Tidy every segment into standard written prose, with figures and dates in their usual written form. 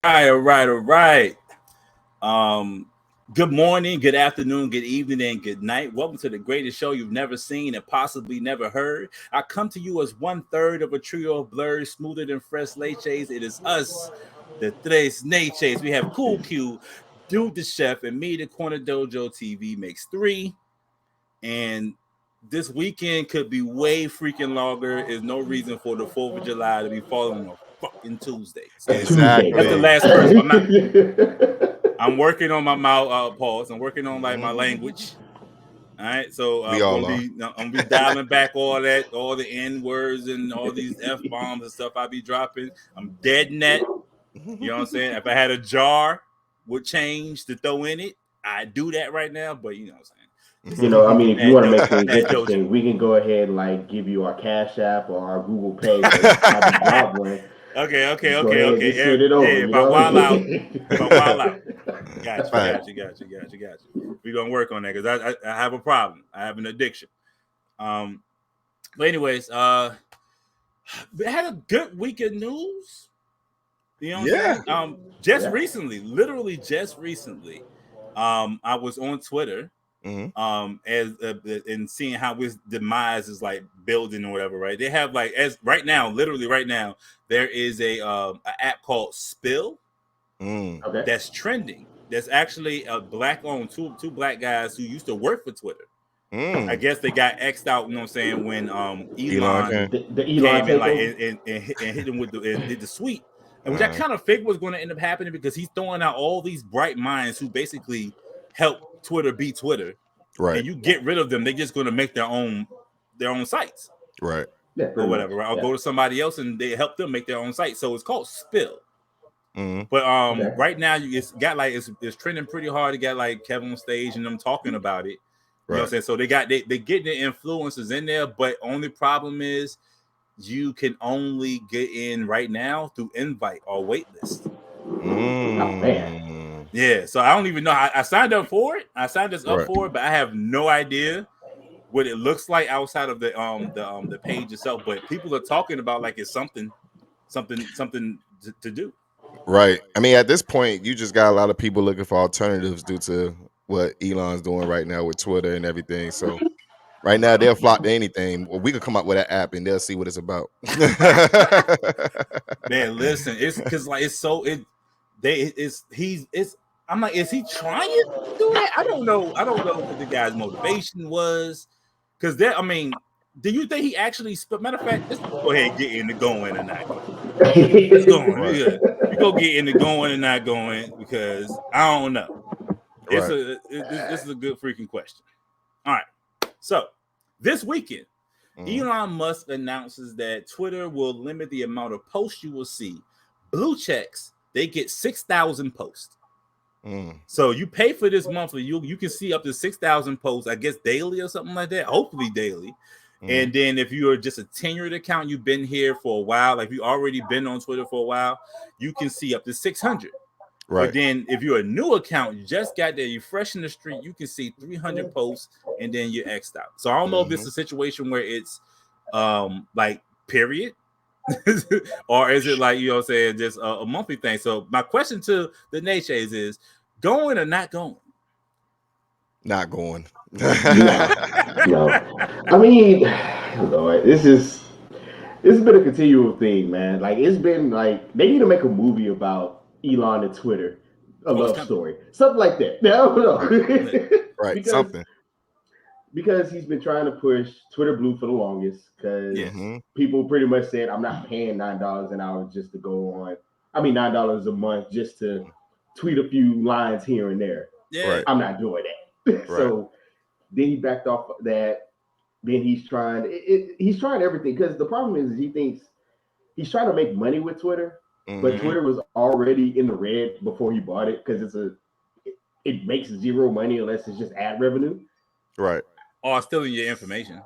All right. Good morning, good afternoon, good evening, and good night. Welcome to the greatest show you've never seen and possibly never heard. I come to you as one third of a trio of blurs, smoother than fresh leches. It is us, the Tres Neches. We have Cool Q, Dude the Chef, and me, the Corner Dojo TV makes three. And this weekend could be way freaking longer. There's no reason for the 4th of July to be falling on a fucking Tuesday. A So Tuesday, that's the bro. last curse. I'm not. I'm working on my mouth pause. I'm working on like my language. All right, so We all are. I'm gonna be dialing back all that, all the N words and all these F bombs and stuff I be dropping. I'm dead net. You know what I'm saying? If I had a jar with change to throw in it, I do that right now. But you know what I'm saying? This is I mean, if you that want to make things that dojo. interesting, we can go ahead and like give you our Cash App or our Google Pay. So each time you drop one, just go ahead and just send it over. Yeah, You if I know. wild out, Got Right. you. We're gonna work on that because I have a problem. I have an addiction. But anyways, we had a good week of news. You know what I'm saying? Just Yeah. recently, literally just recently, I was on Twitter, as and seeing how his demise is like building or whatever. Right? They have like as right now, literally right now, there is a app called Spill Okay. that's trending. That's actually a black-owned two black guys who used to work for Twitter. I guess they got X'd out. You know what I'm saying? When Elon Elon came. The Elon came and like takeover. and hit him with and did the sweep, and which I kind of figured was going to end up happening because he's throwing out all these bright minds who basically help Twitter be Twitter, Right. and you get rid of them, they're just going to make their own sites Right. Yeah, or pretty much. whatever. Right? I'll Yeah. go to somebody else and they help them make their own site. So it's called Spill. But Okay. right now it's got like it's trending pretty hard. It got like Kevin on stage and them talking about it. You know what I'm saying? So they get the influencers in there, but only problem is you can only get in right now through invite or wait list. Oh man. Yeah, so I don't even know. I signed up for it. I signed us up Right. for it, but I have no idea what it looks like outside of the page itself. But people are talking about like it's something to do. Right. I mean, at this point, you just got a lot of people looking for alternatives due to what Elon's doing right now with Twitter and everything. So right now, they'll flock to anything. Well, we could come up with an app and they'll see what it's about. Man, listen, it's because like it's so it they it's I'm like, is he trying to do that? I don't know what the guy's motivation was. Because I mean, do you think he actually matter of fact, let's go ahead and get into going and not going. Let's go on. Right. We go get into going and not going because I don't know. This is a good freaking question. All right. So this weekend, Elon Musk announces that Twitter will limit the amount of posts you will see. Blue checks, they get 6,000 posts. So you pay for this monthly, you can see up to 6,000 posts, I guess daily or something like that, hopefully daily. And then if you're just a tenured account, you've been here for a while, like you already been on Twitter for a while, you can see up to 600. Right. But then if you're a new account, you just got there, you're fresh in the street, you can see 300 posts and then you're X'd out. So I don't know if it's a situation where it's like period or is it like, you know what I'm saying, just a monthly thing. So my question to the Naches is going or not going? Not going. No. I mean, Lord, this has been a continual thing, man. Like it's been like they need to make a movie about Elon and Twitter, a love story, something like that. I don't know. Right. Something. Because he's been trying to push Twitter Blue for the longest. Because people pretty much said, "I'm not paying $9 an hour just to go on. I mean, $9 a month just to tweet a few lines here and there. Yeah, right. I'm not doing that." Right. So then he backed off that. Then he's trying. He's trying everything because the problem is he thinks he's trying to make money with Twitter, but Twitter was already in the red before he bought it because it makes zero money unless it's just ad revenue. Right. Or stealing your information.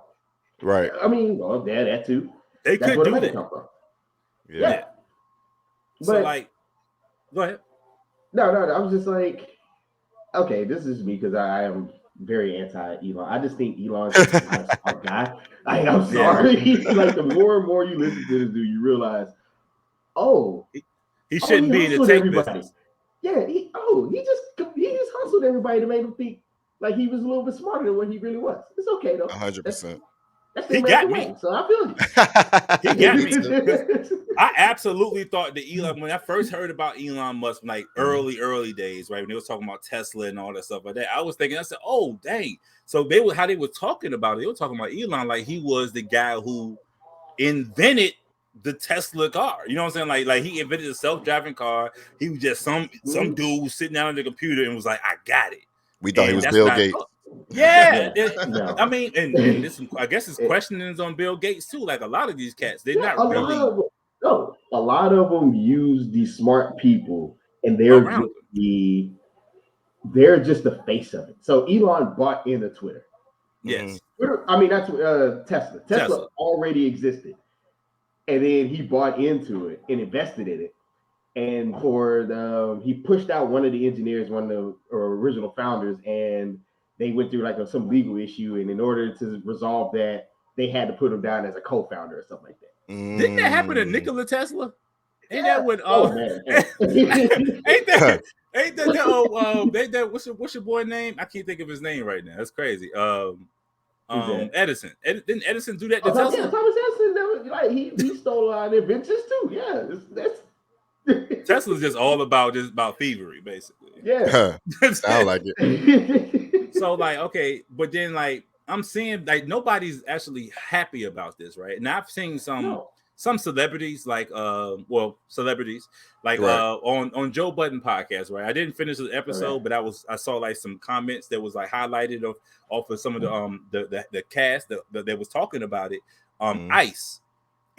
Right. I mean, well, that too. They That's could where do the money that. come from. Yeah. So But like, go ahead. No. I was just like, okay, this is me because I am very anti-Elon. I just think Elon's not a smart guy. I'm sorry. Like the more and more you listen to this dude, you realize, He shouldn't be in the tech business. Yeah, he just hustled everybody to make him think like he was a little bit smarter than what he really was. It's okay though. 100%. He got me. So I feel you. He got me. I absolutely thought that Elon, when I first heard about Elon Musk, like early days, right, when they was talking about Tesla and all that stuff like that, I was thinking, I said, oh dang. So they were talking about it. They were talking about Elon like he was the guy who invented the Tesla car. You know what I'm saying? Like he invented a self-driving car. He was just some dude sitting down on the computer and was like, I got it. We thought he was Bill Gates. Yeah. I mean, and this, I guess it's questionings on Bill Gates too. Like a lot of these cats, they're not really. A lot of them use these smart people, and they're just the face of it. So Elon bought into Twitter. Yes. Twitter, I mean, that's Tesla. Tesla already existed, and then he bought into it and invested in it. And he pushed out one of the engineers, one of the original founders, and they went through like some legal issue. And in order to resolve that, they had to put him down as a co-founder or something like that. Didn't that happen to Nikola Tesla? Ain't that what? ain't that what's your boy name? I can't think of his name right now. That's crazy. Edison. Didn't Edison do that to Tesla? Yeah, Thomas Edison. He stole a lot of inventions too. Yeah, that's. Tesla's just about thievery, basically. Yeah, sound like it. So like, okay, but then like I'm seeing like nobody's actually happy about this, right? And I've seen some celebrities like on Joe Budden podcast, right? I didn't finish the episode, but I saw like some comments that was like highlighted off of some of the cast that was talking about it. ICE.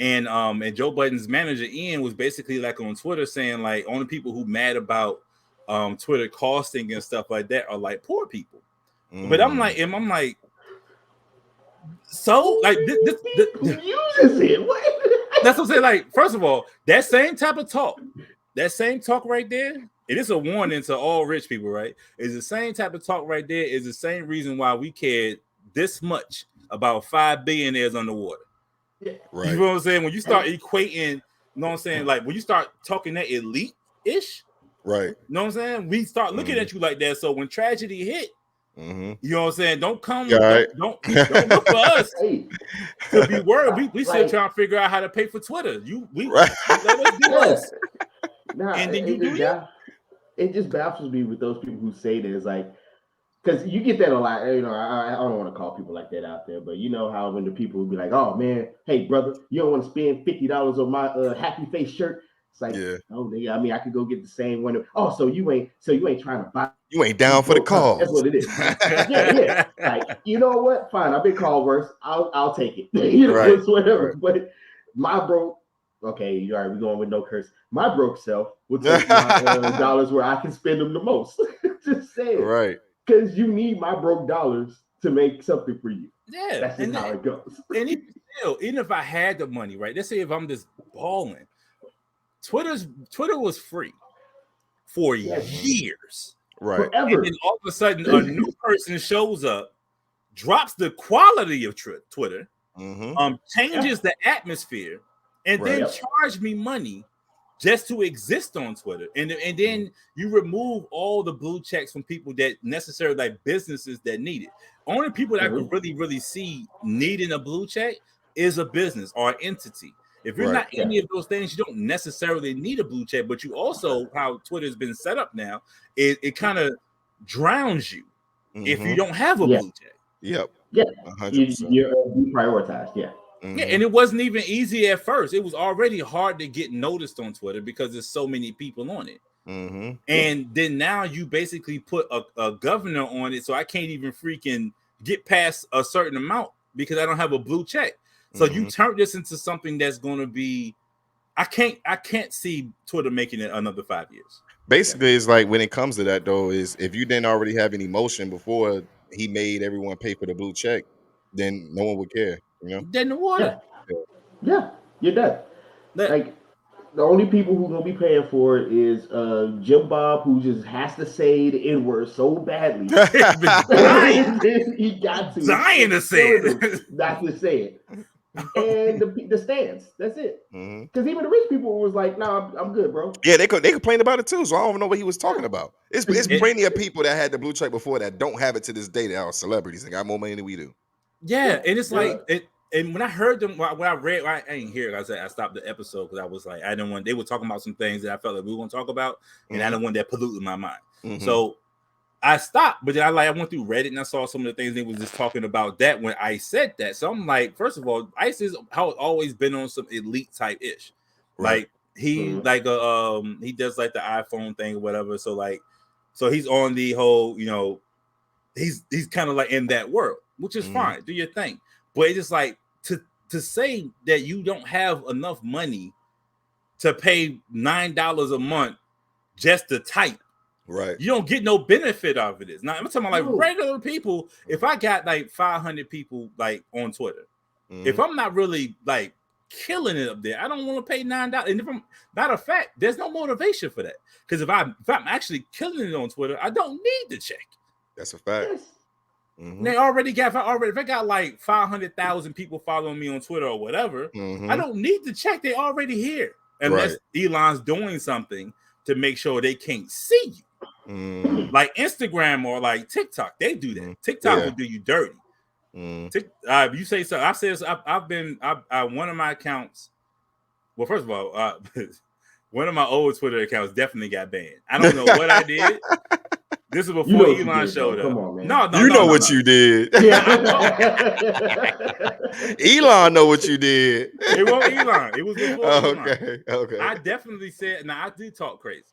And Joe Budden's manager Ian was basically like on Twitter saying like only people who mad about Twitter costing and stuff like that are like poor people. But I'm like, so like this uses it. What? That's what I'm saying. Like, first of all, that same type of talk right there, it is a warning to all rich people, right? Is the same type of talk right there. Is the same reason why we cared this much about 5 billionaires underwater. Yeah. Right. You know what I'm saying? When you start equating, you know what I'm saying? Like when you start talking that elite-ish, right? You know what I'm saying? We start looking at you like that. So when tragedy hit, you know what I'm saying? Don't come, don't look for us to be worried. We still trying to figure out how to pay for Twitter. Let us do us. Nah, and then you do that. It just baffles me with those people who say that. It's like, because you get that a lot. You know, I don't want to call people like that out there, but you know how when the people will be like, "Oh man, hey brother, you don't want to spend $50 on my happy face shirt." It's like, oh nigga, I mean, I could go get the same one. Oh, so you ain't trying to buy? You ain't down for the cause. That's what it is. yeah. Like, you know what? Fine, I've been called worse. I'll take it. You know, it's whatever. Right. But my broke. Okay, you all right? We're going with no curse. My broke self would take my dollars where I can spend them the most. Just saying. Right. Because you need my broke dollars to make something for you. Yeah, that's just how it goes. And even if I had the money, right? Let's say if I'm just balling, Twitter was free for years, right? Forever. And then all of a sudden, a new person shows up, drops the quality of Twitter, changes the atmosphere, and then charge me money just to exist on Twitter. And then you remove all the blue checks from people that necessarily like businesses that need it. Only people that I could really, really see needing a blue check is a business or an entity. If you're not any of those things, you don't necessarily need a blue check, but you also, how Twitter's been set up now, it kind of drowns you if you don't have a blue check. Yep. Yeah. 100%. You're deprioritized. Yeah. Yeah, and it wasn't even easy at first. It was already hard to get noticed on Twitter because there's so many people on it. And then now you basically put a governor on it, so I can't even freaking get past a certain amount because I don't have a blue check. So you turn this into something that's going to be, I can't see Twitter making it another 5 years. Basically, it's like when it comes to that though, is if you didn't already have any motion before he made everyone pay for the blue check, then no one would care. You know, dead in the water. Yeah, you're dead. Like the only people who gonna be paying for it is Jim Bob, who just has to say the N-word so badly. He got to dying to say it, not to say it. and the stands. That's it. Because even the rich people was like, "Nah, I'm good, bro." Yeah, they complained about it too. So I don't know what he was talking about. It's plenty of people that had the blue check before that don't have it to this day that are celebrities and got more money than we do. Yeah, and it's like it. And when I heard them, when I read, I ain't hear. I said I stopped the episode because I was like, I didn't want. They were talking about some things that I felt like we were going to talk about, and I didn't want that polluting my mind. So I stopped, but then I went through Reddit and I saw some of the things they was just talking about that when I said that. So I'm like, first of all, Ice is how always been on some elite type ish. Right. Like he like he does like the iPhone thing or whatever. So like, so he's on the whole, he's kind of like in that world, which is fine. Do your thing. But it's just like to say that you don't have enough money to pay $9 a month just to type. Right. You don't get no benefit out of this. Now I'm talking about like regular people. If I got like 500 people like on Twitter, if I'm not really like killing it up there, I don't want to pay $9. And if I'm matter of fact, there's no motivation for that. Because if I'm actually killing it on Twitter, I don't need the check. That's a fact. Yes. They already got. If I got like 500,000 people following me on Twitter or whatever, I don't need the check. They already here, unless Elon's doing something to make sure they can't see you. Like Instagram or like TikTok, they do that. TikTok will do you dirty. You say so. I said I've been one of my accounts. Well, first of all, one of my old Twitter accounts definitely got banned. I don't know what I did. This is before Elon showed up. Come on, man. No, what you did. Yeah. Elon know what you did. It wasn't Elon. It was before Elon. Okay. I definitely said. Now I do talk crazy.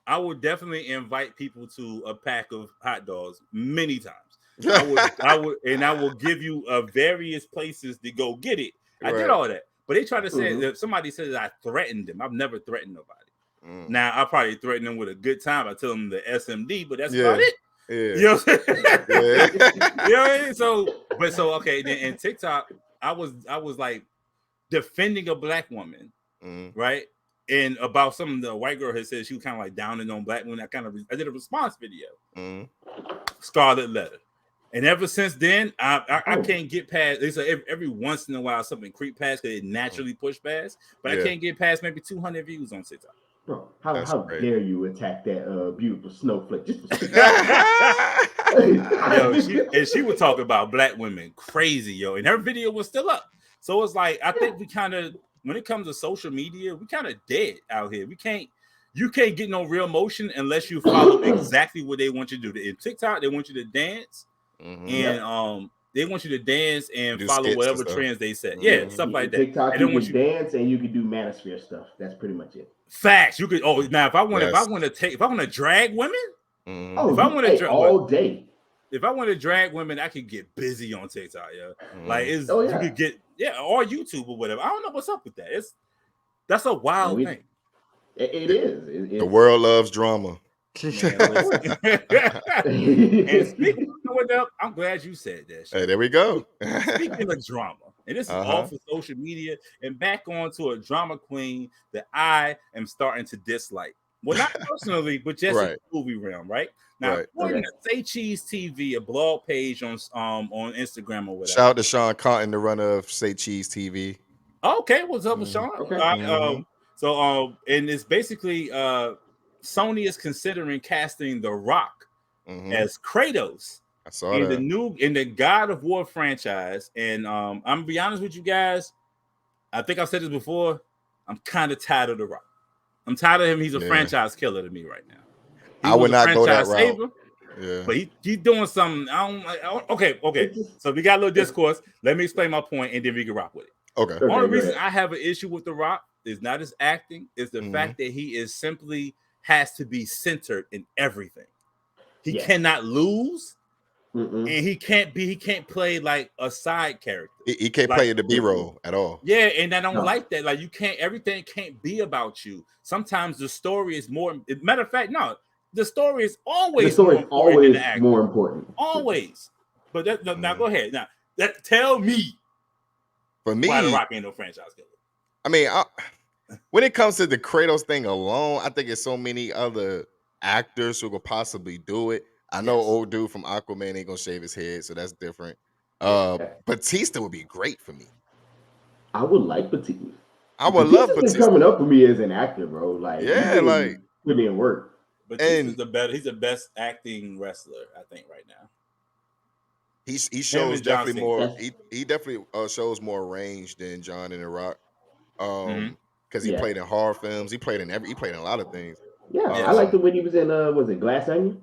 I would definitely invite people to a pack of hot dogs many times. I will give you various places to go get it. I did all that, but they try to say that somebody said that I threatened them. I've never threatened nobody. Now I probably threaten them with a good time. I tell them the SMD, but that's about it. Yeah. You know what I'm saying? You know what I mean? So okay. Then in TikTok, I was like defending a black woman, right? And about something the white girl had said she was kind of like downing on black women. I did a response video, Scarlet Letter. And ever since then, I can't get past. It's like every once in a while something creep past because it naturally push past, but I can't get past maybe 200 views on TikTok. Bro, how dare you attack that beautiful snowflake? She would talk about black women crazy, yo, and her video was still up. So it's like I think we kind of, when it comes to social media, we kind of dead out here. You can't get no real motion unless you follow exactly what they want you to do. In TikTok, they want you to dance, and they want you to dance and do follow whatever trends they set. Yeah, stuff like that. TikTok, you can dance and you can do manosphere stuff. That's pretty much it. Facts. You could. Oh, now if I want to drag women, if I want to all day. If I want to drag women, I could get busy on TikTok, Like you could get or YouTube or whatever. I don't know what's up with that. That's a wild thing. It is. The world loves drama. And speaking of, I'm glad you said that. Hey, there we go. Speaking of drama, and this is all for social media, and back on to a drama queen that I am starting to dislike. Well, not personally, but just in the movie realm, right? Now, according to Say Cheese TV, a blog page on Instagram or whatever. Shout out to Sean Cotton, the runner of Say Cheese TV. Okay, what's up with Sean? Okay. And it's basically Sony is considering casting The Rock as Kratos. I saw in the God of War franchise. And I'm gonna be honest with you guys. I think I've said this before. I'm kind of tired of The Rock. I'm tired of him. He's a franchise killer to me right now. I would not go that route. But he's doing something. Okay. So we got a little discourse. Let me explain my point, and then we can rock with it. Okay. The only reason I have an issue with The Rock is not his acting, it's the fact that he is simply has to be centered in everything. He cannot lose, and he can't play like a side character. He can't play the B-roll at all. Yeah, and I don't like that. Like everything can't be about you. Sometimes the story is more. Matter of fact, no, the story is always more important. Always. But now go ahead. Now tell me. For me, why The Rock ain't no franchise killer. I mean, when it comes to the Kratos thing alone, I think it's so many other actors who could possibly do it. I know old dude from Aquaman ain't gonna shave his head, so that's different. Batista would be great for me. I would like Batista. I would love Batista's been coming up for me as an actor, bro. Like, yeah, like putting in work. Batista's he's the best acting wrestler, I think, right now. He shows definitely more. He definitely shows more range than John in The Rock. Because he played in horror films. He played in a lot of things. Yeah, I liked it when he was in was it Glass Onion?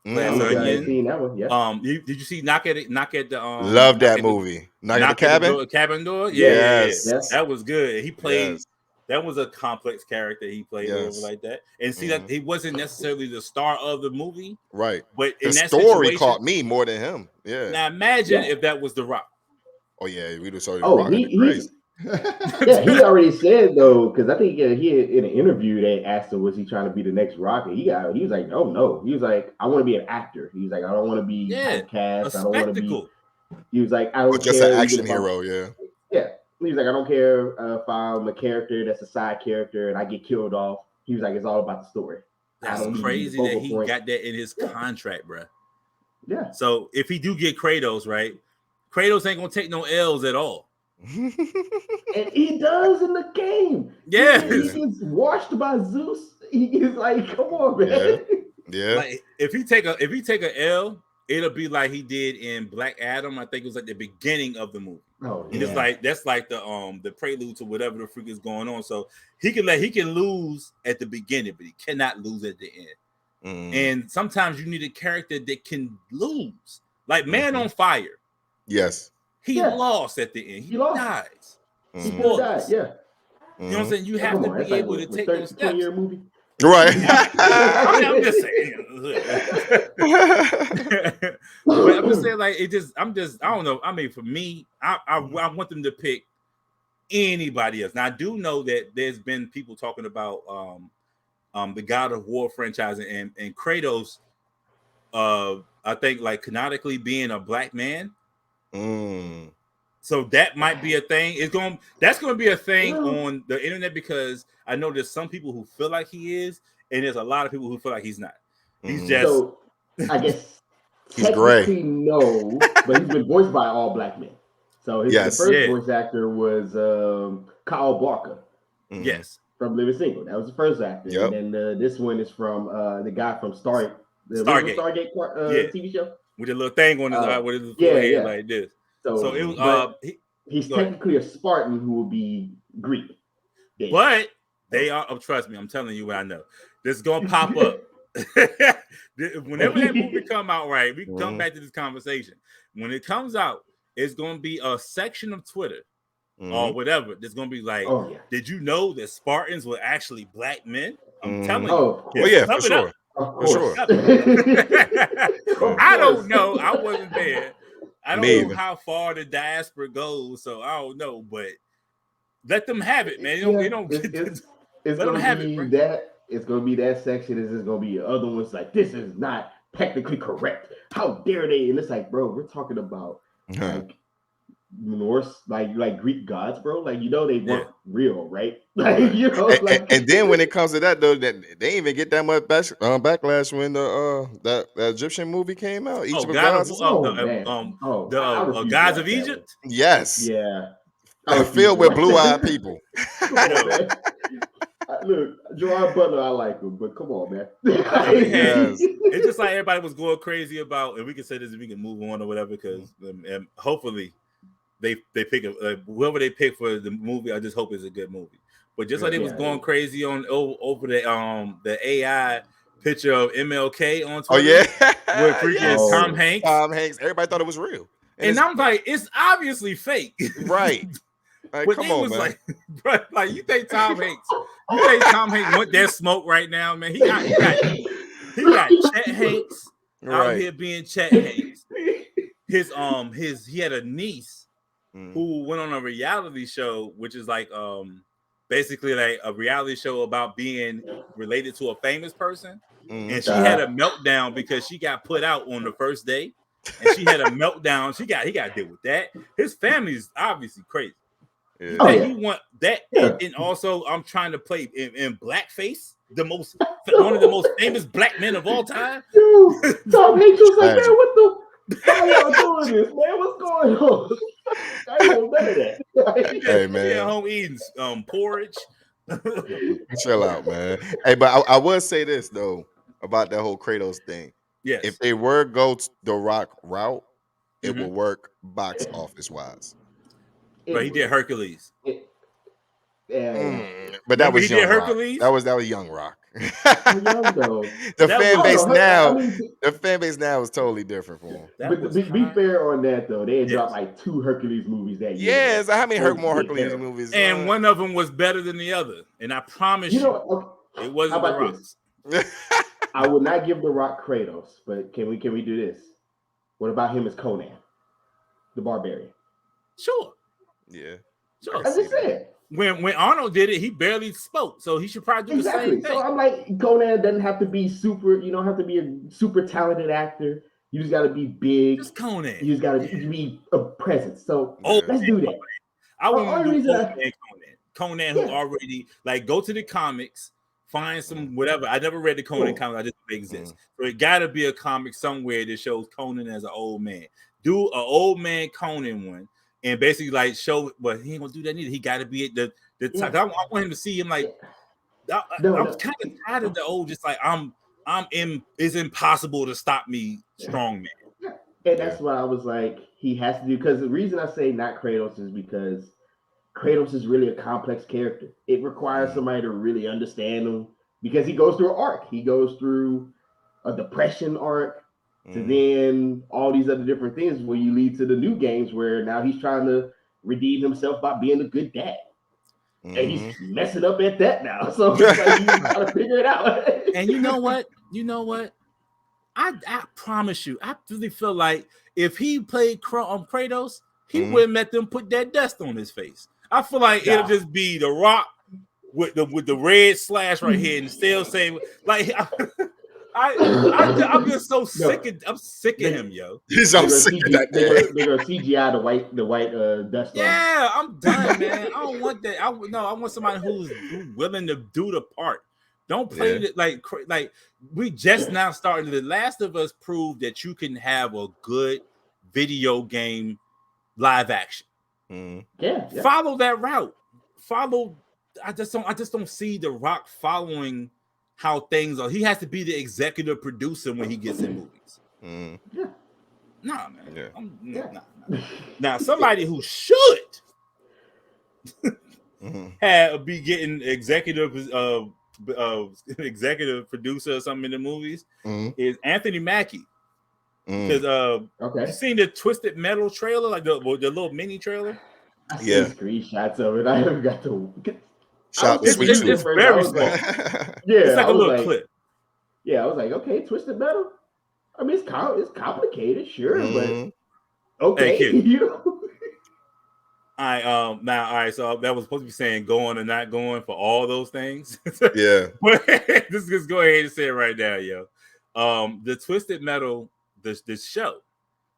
Glass Onion. Seen that one? Yeah. Did you see Knock at the Love that movie. Knock at the Cabin? Cabin Door? Yes. That was good. He played that was a complex character he played over like that. And see that he wasn't necessarily the star of the movie. Right. But the story caught me more than him. Yeah. Now imagine if that was The Rock. Oh yeah, we just saw The Rock. He already said though, because I think he in an interview they asked him was he trying to be the next Rock, and he was like, oh no, he was like, I want to be an actor. He was like, I don't want to be cast. I don't want to be. He was like, I don't just care. Just an action hero, yeah. He was like, I don't care if I'm a character that's a side character and I get killed off. He was like, it's all about the story. That's crazy that he got that in his contract, bro. Yeah. So if he do get Kratos, right, Kratos ain't gonna take no L's at all. And he does in the game. Yeah, he gets washed by Zeus. He is like, come on, man. Yeah. Like, if he take a L, it'll be like he did in Black Adam. I think it was like the beginning of the movie. Oh, and it's like that's like the prelude to whatever the freak is going on. So he can lose at the beginning, but he cannot lose at the end. And sometimes you need a character that can lose, like Man on Fire. Yes. He lost at the end. He dies. He died. Yeah. You know what I'm saying? You have to be able to take those steps. Movie. Right. I'm just saying. But I'm just saying, like, I don't know. I mean, for me, I want them to pick anybody else. Now, I do know that there's been people talking about the God of War franchise and Kratos. I think like canonically being a black man. So that might be a thing. That's going to be a thing on the internet because I know there's some people who feel like he is, and there's a lot of people who feel like he's not. He's just. So I guess he's gray. No, but he's been voiced by all black men. So the first voice actor was Kyle Barker. Yes, from Living Single. That was the first actor. Yep. And then this one is from the guy from Stargate TV show with a little thing on his with his forehead like this. So it was. He's technically a Spartan who will be Greek. Yeah. But they are. Oh, trust me, I'm telling you what I know. This is gonna pop up. Whenever that movie come out, right? We come back to this conversation. When it comes out, it's gonna be a section of Twitter or whatever. There's gonna be like, did you know that Spartans were actually black men? I'm telling you. Oh yeah, for sure. For sure. I don't know. I wasn't there. I don't know how far the diaspora goes, so I don't know, but let them have it, man. It's gonna be that. It's gonna be that section. It's just gonna be other ones like this is not technically correct. How dare they? And it's like, bro, we're talking about like Norse, like Greek gods, bro. Like they weren't real, right? Like and then when it comes to that though, that they didn't even get that much backlash when the Egyptian movie came out. Egypt Gods of Egypt. Yes. Yeah. Filled with blue-eyed people. Look, Gerard Butler, I like him, but come on, man. It's just like everybody was going crazy about, and we can say this and we can move on or whatever, because hopefully they pick whoever they pick for the movie. I just hope it's a good movie. But just like they was going crazy on over the AI picture of MLK on Twitter. Oh yeah, with freaking Tom Hanks. Tom Hanks. Everybody thought it was real, and I'm like, it's obviously fake, right? Like, but come on, man. Like, bro, like you think Tom Hanks want that smoke right now, man? He got Chet Hanks out here being Chet Hanks. He had a niece who went on a reality show, which is like basically like a reality show about being related to a famous person. And she had a meltdown because she got put out on the first day, and she had a meltdown. He got to deal with that. His family is obviously crazy. Yeah. He want that, and also I'm trying to play in blackface, one of the most famous black men of all time. Dude, Tom Hanks was like, man, what the hell y'all doing this, man? What's going on? I ain't want none of that. Hey, man. Yeah, home eating porridge. Chill out, man. Hey, but I would say this though about that whole Kratos thing. Yes. If they were go the Rock route, it will work box office wise. But he did Hercules. But that was he Young did Rock. Hercules? That was Young Rock. Young though. The fan base now, I mean, the fan base now is totally different for him. But to be fair on that though, they had dropped like 2 Hercules movies that year. Yes, how many more Hercules movies? And one of them was better than the other. And I promise you, it wasn't The Rock's. I would not give The Rock Kratos, but can we do this? What about him as Conan, the Barbarian? Sure. Yeah. Sure. I just said. When Arnold did it, he barely spoke, so he should probably do the same thing. So I'm like, Conan doesn't have to be super. You don't have to be a super talented actor. You just got to be big. Just Conan. You just got to be a presence. So let's do that. I want to do Conan who already go to the comics, find some whatever. I never read the Conan comic. I just know they exist. So it got to be a comic somewhere that shows Conan as an old man. Do an old man Conan one. And basically, show, but he ain't gonna do that neither. He got to be at the top. I want him to see him I'm kind of tired of the old. Just it's impossible to stop me, strong man. And that's why I was like, he has to do. Because the reason I say not Kratos is because Kratos is really a complex character. It requires somebody to really understand him because he goes through an arc. He goes through a depression arc. To then all these other different things where you lead to the new games where now he's trying to redeem himself by being a good dad. And he's messing up at that now. So it's like you gotta figure it out. And you know what? I promise you, I really feel like if he played Kratos, he wouldn't let them put that dust on his face. I feel like it'll just be The Rock with the red slash right here and still saying I'm just so sick of him, yo. He's so sick of that. They're gonna CGI the white dust. Yeah, I'm done, man. I don't want that. I want somebody who's willing to do the part. Don't play it like we just now started. The Last of Us proved that you can have a good video game live action. Yeah. Follow that route. I just don't see The Rock following how things are. He has to be the executive producer when he gets in movies. Nah, man. Nah. Now, somebody who should be getting executive producer or something in the movies is Anthony Mackie. Because you seen the Twisted Metal trailer, like the little mini trailer? I seen screenshots of it. I haven't got to. It's very small. It's like a little clip. Yeah, I was like, okay, Twisted Metal. I mean, it's complicated, sure, but okay. Hey, all right. So that was supposed to be saying going or not going for all those things. Yeah. But just go ahead and say it right now, yo. The Twisted Metal, this show.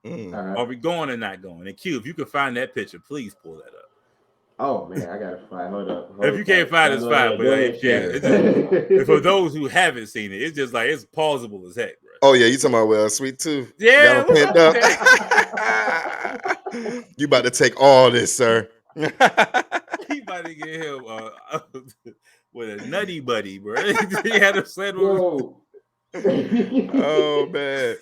Are we going or not going? And Q, if you can find that picture, please pull that up. Oh man, I gotta find. Hold up. If you can't find it, it's fine. But for those who haven't seen it, it's just it's plausible as heck, bro. Oh yeah, you talking about Sweet Tooth? Yeah, you got him pinned up. You about to take all this, sir? He about to get him with a nutty buddy, bro. He had a Whoa. Oh man.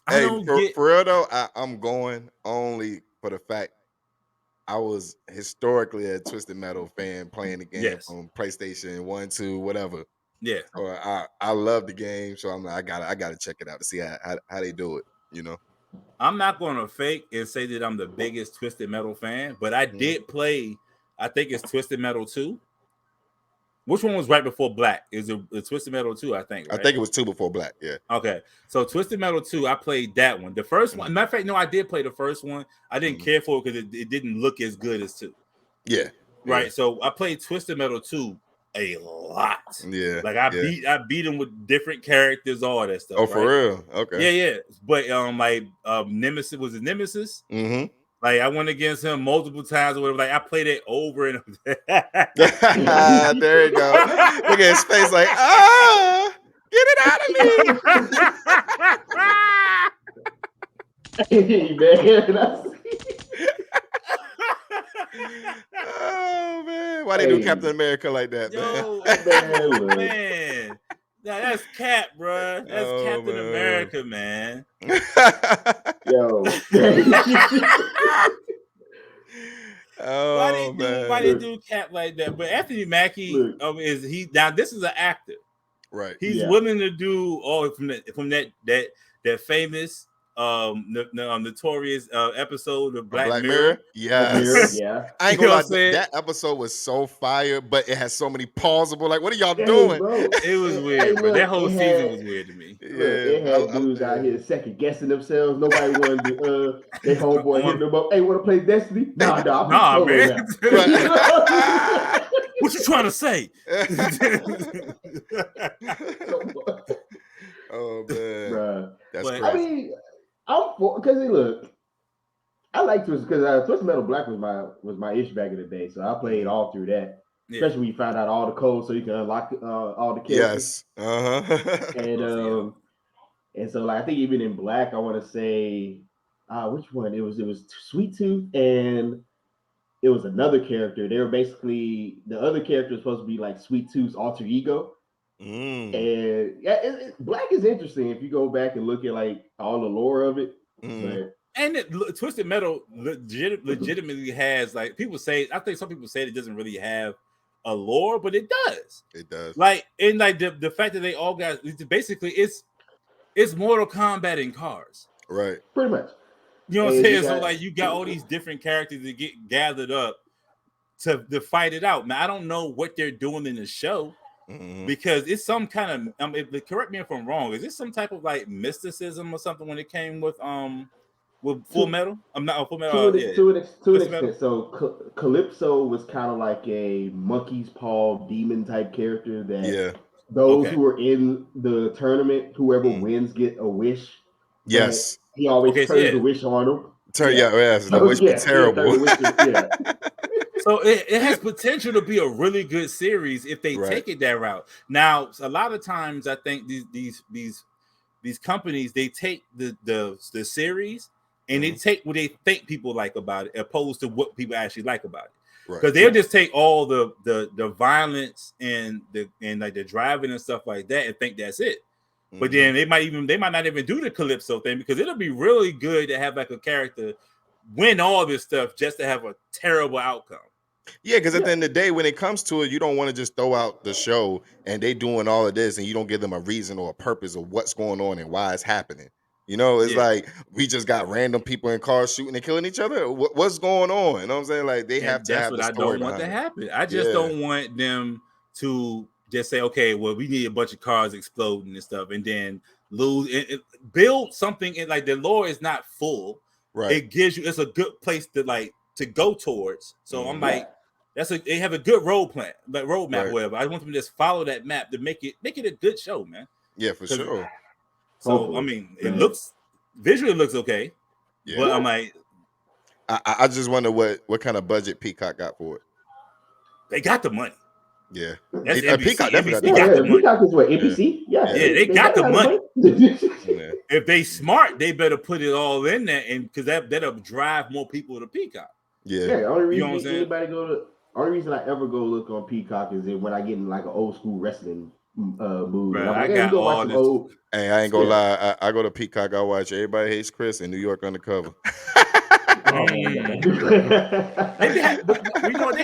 Hey, for real though, I'm going only for the fact I was historically a Twisted Metal fan playing the game on PlayStation 1, 2, whatever. Yeah. So I love the game, so I'm like, I gotta check it out to see how they do it, you know. I'm not gonna fake and say that I'm the biggest Twisted Metal fan, but I did play, I think it's Twisted Metal 2. Which one was right before Black? Is it Twisted Metal 2, I think, right? I think it was 2 before Black, yeah. Okay. So Twisted Metal 2, I played that one. The first one, matter of fact, no, I did play the first one. I didn't care for it because it didn't look as good as 2. Yeah. Right. So I played Twisted Metal 2 a lot. Yeah. Like I beat him with different characters, all that stuff. Oh, for real? Okay. Yeah. But Nemesis, was it Nemesis? Mm-hmm. Like I went against him multiple times or whatever. Like I played it over and over. There you go. Look at his face like, get it out of me. Hey, man. Oh man, why they do Captain America like that, man? Yo, Man, look. man. Now that's Cap, bro. That's Captain America, man. Yo. Why they do Cap like that? But Anthony Mackie is he now? This is an actor, right? He's willing to do all from that famous notorious episode of Black Mirror. Yes. Yeah. I ain't gonna lie, that episode was so fire, but it has so many pausable. Like, what are y'all doing? Bro. It was weird, bro. That whole season was weird to me. Look, it had dudes out here second guessing themselves. Nobody wanted to. They homeboy hitting them up. Hey, want to play Destiny? Nah, man. What you trying to say? Oh man, bruh. That's crazy. I mean, I'm for because look, I like Twisted because Twisted Metal Black was my ish back in the day, so I played all through that. Yeah. Especially when you found out all the codes, so you can unlock all the characters. Yes. And so like I think even in Black, I want to say, which one? It was Sweet Tooth and it was another character. They were basically the other character was supposed to be like Sweet Tooth's alter ego. And yeah, Black is interesting if you go back and look at like all the lore of it. But Twisted Metal legitimately has like people say. I think some people say it doesn't really have a lore, but it does. It does. Like in like the fact that they all got basically it's Mortal Kombat in cars. Right. Pretty much. You know what I'm saying? So like you got all these different characters that get gathered up to fight it out. Man, I don't know what they're doing in the show. Because it's some kind of correct me if I'm wrong. Is this some type of like mysticism or something when it came with Full Metal? I'm not Full Metal. To an extent. So Calypso was kind of like a monkey's paw demon type character that those who are in the tournament, whoever wins get a wish. Yes. He always turns the wish on them. The wish be terrible. So it has potential to be a really good series if they take it that route. Now, a lot of times I think these companies they take the series and they take what they think people like about it, opposed to what people actually like about it. Because they'll just take all the violence and like the driving and stuff like that and think that's it. But then they might not even do the Calypso thing because it'll be really good to have like a character win all this stuff just to have a terrible outcome. Yeah, because at the end of the day, when it comes to it, you don't want to just throw out the show and they doing all of this and you don't give them a reason or a purpose of what's going on and why it's happening. You know, it's like we just got random people in cars shooting and killing each other. What's going on? You know what I'm saying? Like they have to have the story. That's what I don't want to happen. I just don't want them to just say, okay, well, we need a bunch of cars exploding and stuff, and then lose and build something. And like the lore is not full. Right. It gives you. It's a good place to go towards. So I'm like, they have a good roadmap, whatever. I want them to just follow that map to make it a good show, man. Yeah, for sure. So I mean, it looks visually looks okay. Yeah. But I'm like, I just wonder what kind of budget Peacock got for it. They got the money. Yeah, that's NBC. Peacock definitely got the money. Peacock is what NBC. Yeah, they got the money. If they smart, they better put it all in there, and because that'll drive more people to Peacock. Yeah. Only reason only reason I ever go look on Peacock is when I get in like an old school wrestling mood. Right, I got all this. Hey, I ain't gonna lie. I go to Peacock. I watch Everybody Hates Chris and New York Undercover.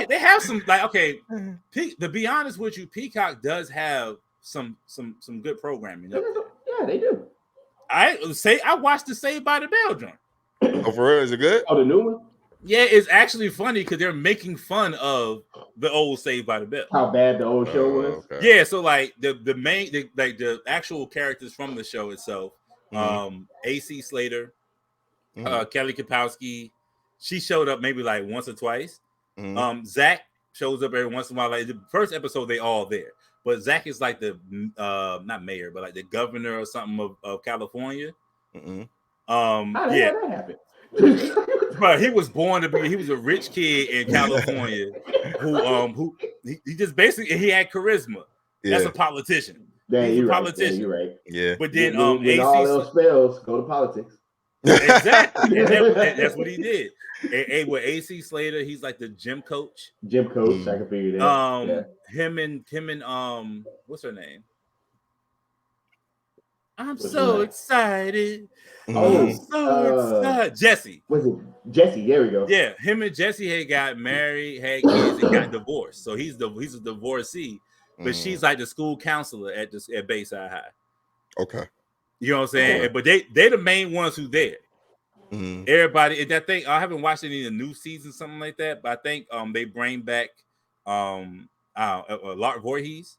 They have some like to be honest with you, Peacock does have some good programming. Yeah, they do. I watched the Saved by the Bell joint. Oh, for real? Is it good? Oh, the new one? Yeah, it's actually funny because they're making fun of the old Saved by the Bell. How bad the old show was. Okay. Yeah, so like the actual characters from the show itself, AC Slater, Kelly Kapowski, she showed up maybe like once or twice. Zach shows up every once in a while. Like the first episode, they all there, but Zach is like the not mayor, but like the governor or something of California. How did that happen? But he was born to be. He was a rich kid in California who he just basically he had charisma. That's a politician. Yeah, He's a you're politician. Right. Yeah. But then when all else fails, go to politics. Exactly, and that's what he did. And with AC Slater, he's like the gym coach. Gym coach, I can figure that. Him and what's her name? I'm What's so right? excited. Oh, I'm so excited. Jesse. Was it Jesse? There we go. Yeah, him and Jesse had got married, had kids, and got divorced. So he's a divorcee, but she's like the school counselor at Bayside High. Okay. You know what I'm saying? Okay. But they're the main ones who there. Everybody, and I think I haven't watched any of the new seasons, something like that. But I think they bring back Lark Voorhees.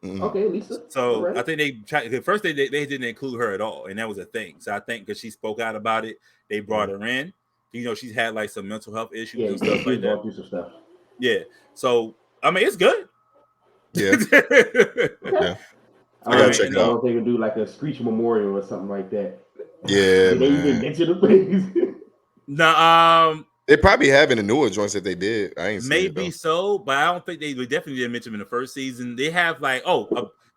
Okay, Lisa. So right. I think they tried at first they didn't include her at all, and that was a thing. So I think because she spoke out about it, they brought her in. You know, she's had like some mental health issues and stuff like that. Through some stuff. Yeah. So I mean, it's good. Yeah. Yeah. I gotta check it out. I don't think they do like a Screech Memorial or something like that. Yeah. Did they even mention the things? No. They probably have in the newer joints if they did. I ain't maybe so, but I don't think they definitely didn't mention them in the first season. They have like,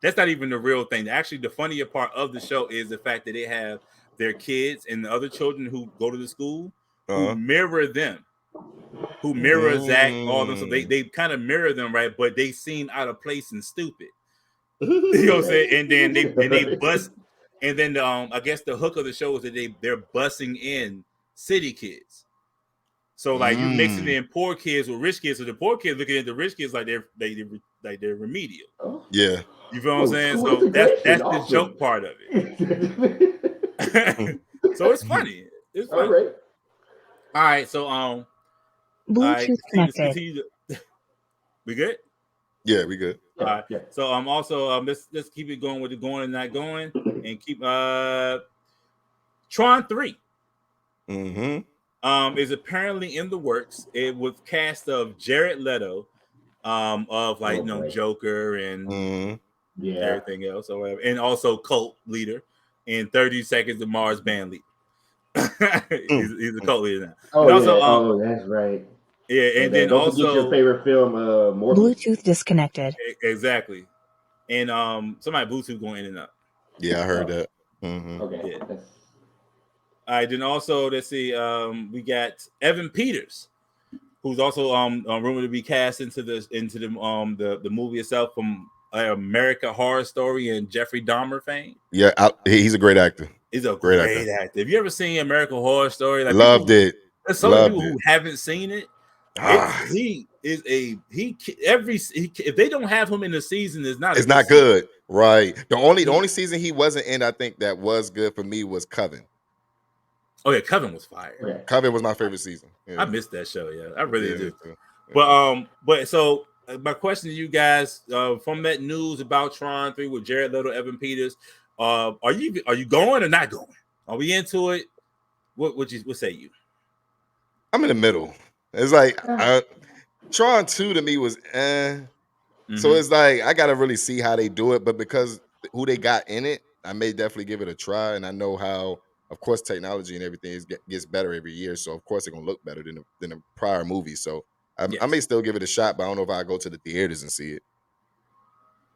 that's not even the real thing. Actually, the funnier part of the show is the fact that they have their kids and the other children who go to the school who mirror them, who mirror Zach, all of them. So they kind of mirror them, right? But they seem out of place and stupid. You know what I'm saying? And then they bust, and then I guess the hook of the show is that they're busing in city kids. So like you mixing in poor kids with rich kids, so the poor kids looking at the rich kids like they're remedial. Yeah, you feel what I'm saying? So that's the joke part of it. So it's funny. It's funny. All right. So Bluetooth connected. We good? Yeah, we good. All right. Yeah. So also let's keep it going with the going and not going, and keep Tron 3. Is apparently in the works. It was cast of Jared Leto, of like Joker and everything else or whatever, and also cult leader in 30 Seconds to Mars band leader. he's a cult leader now. Oh, also, that's right. Yeah, and then don't also forget your favorite film, Morbius. Bluetooth disconnected. Exactly, and somebody Bluetooth going in and out. Yeah, I heard that. Okay. Yeah. All right, then also let's see, we got Evan Peters, who's also rumored to be cast into the movie itself from American Horror Story and Jeffrey Dahmer fame. Yeah, he's a great actor. He's a great actor. Have you ever seen American Horror Story? Like Loved it. There's so many people who haven't seen it. He is if they don't have him in the season, it's not good. Right. The only season he wasn't in, I think that was good for me was Coven. Oh yeah, Coven was fire. Yeah. Coven was my favorite season. Yeah. I missed that show. Yeah, I really do. Yeah. But so my question to you guys, from that news about Tron 3 with Jared Leto, Evan Peters, are you going or not going? Are we into it? What say you? I'm in the middle. It's like Tron 2 to me was So it's like I gotta really see how they do it, but because who they got in it, I may definitely give it a try. And I know how, of course, technology and everything gets better every year. So of course it's gonna look better than the prior movie. So I may still give it a shot, but I don't know if I go to the theaters and see it.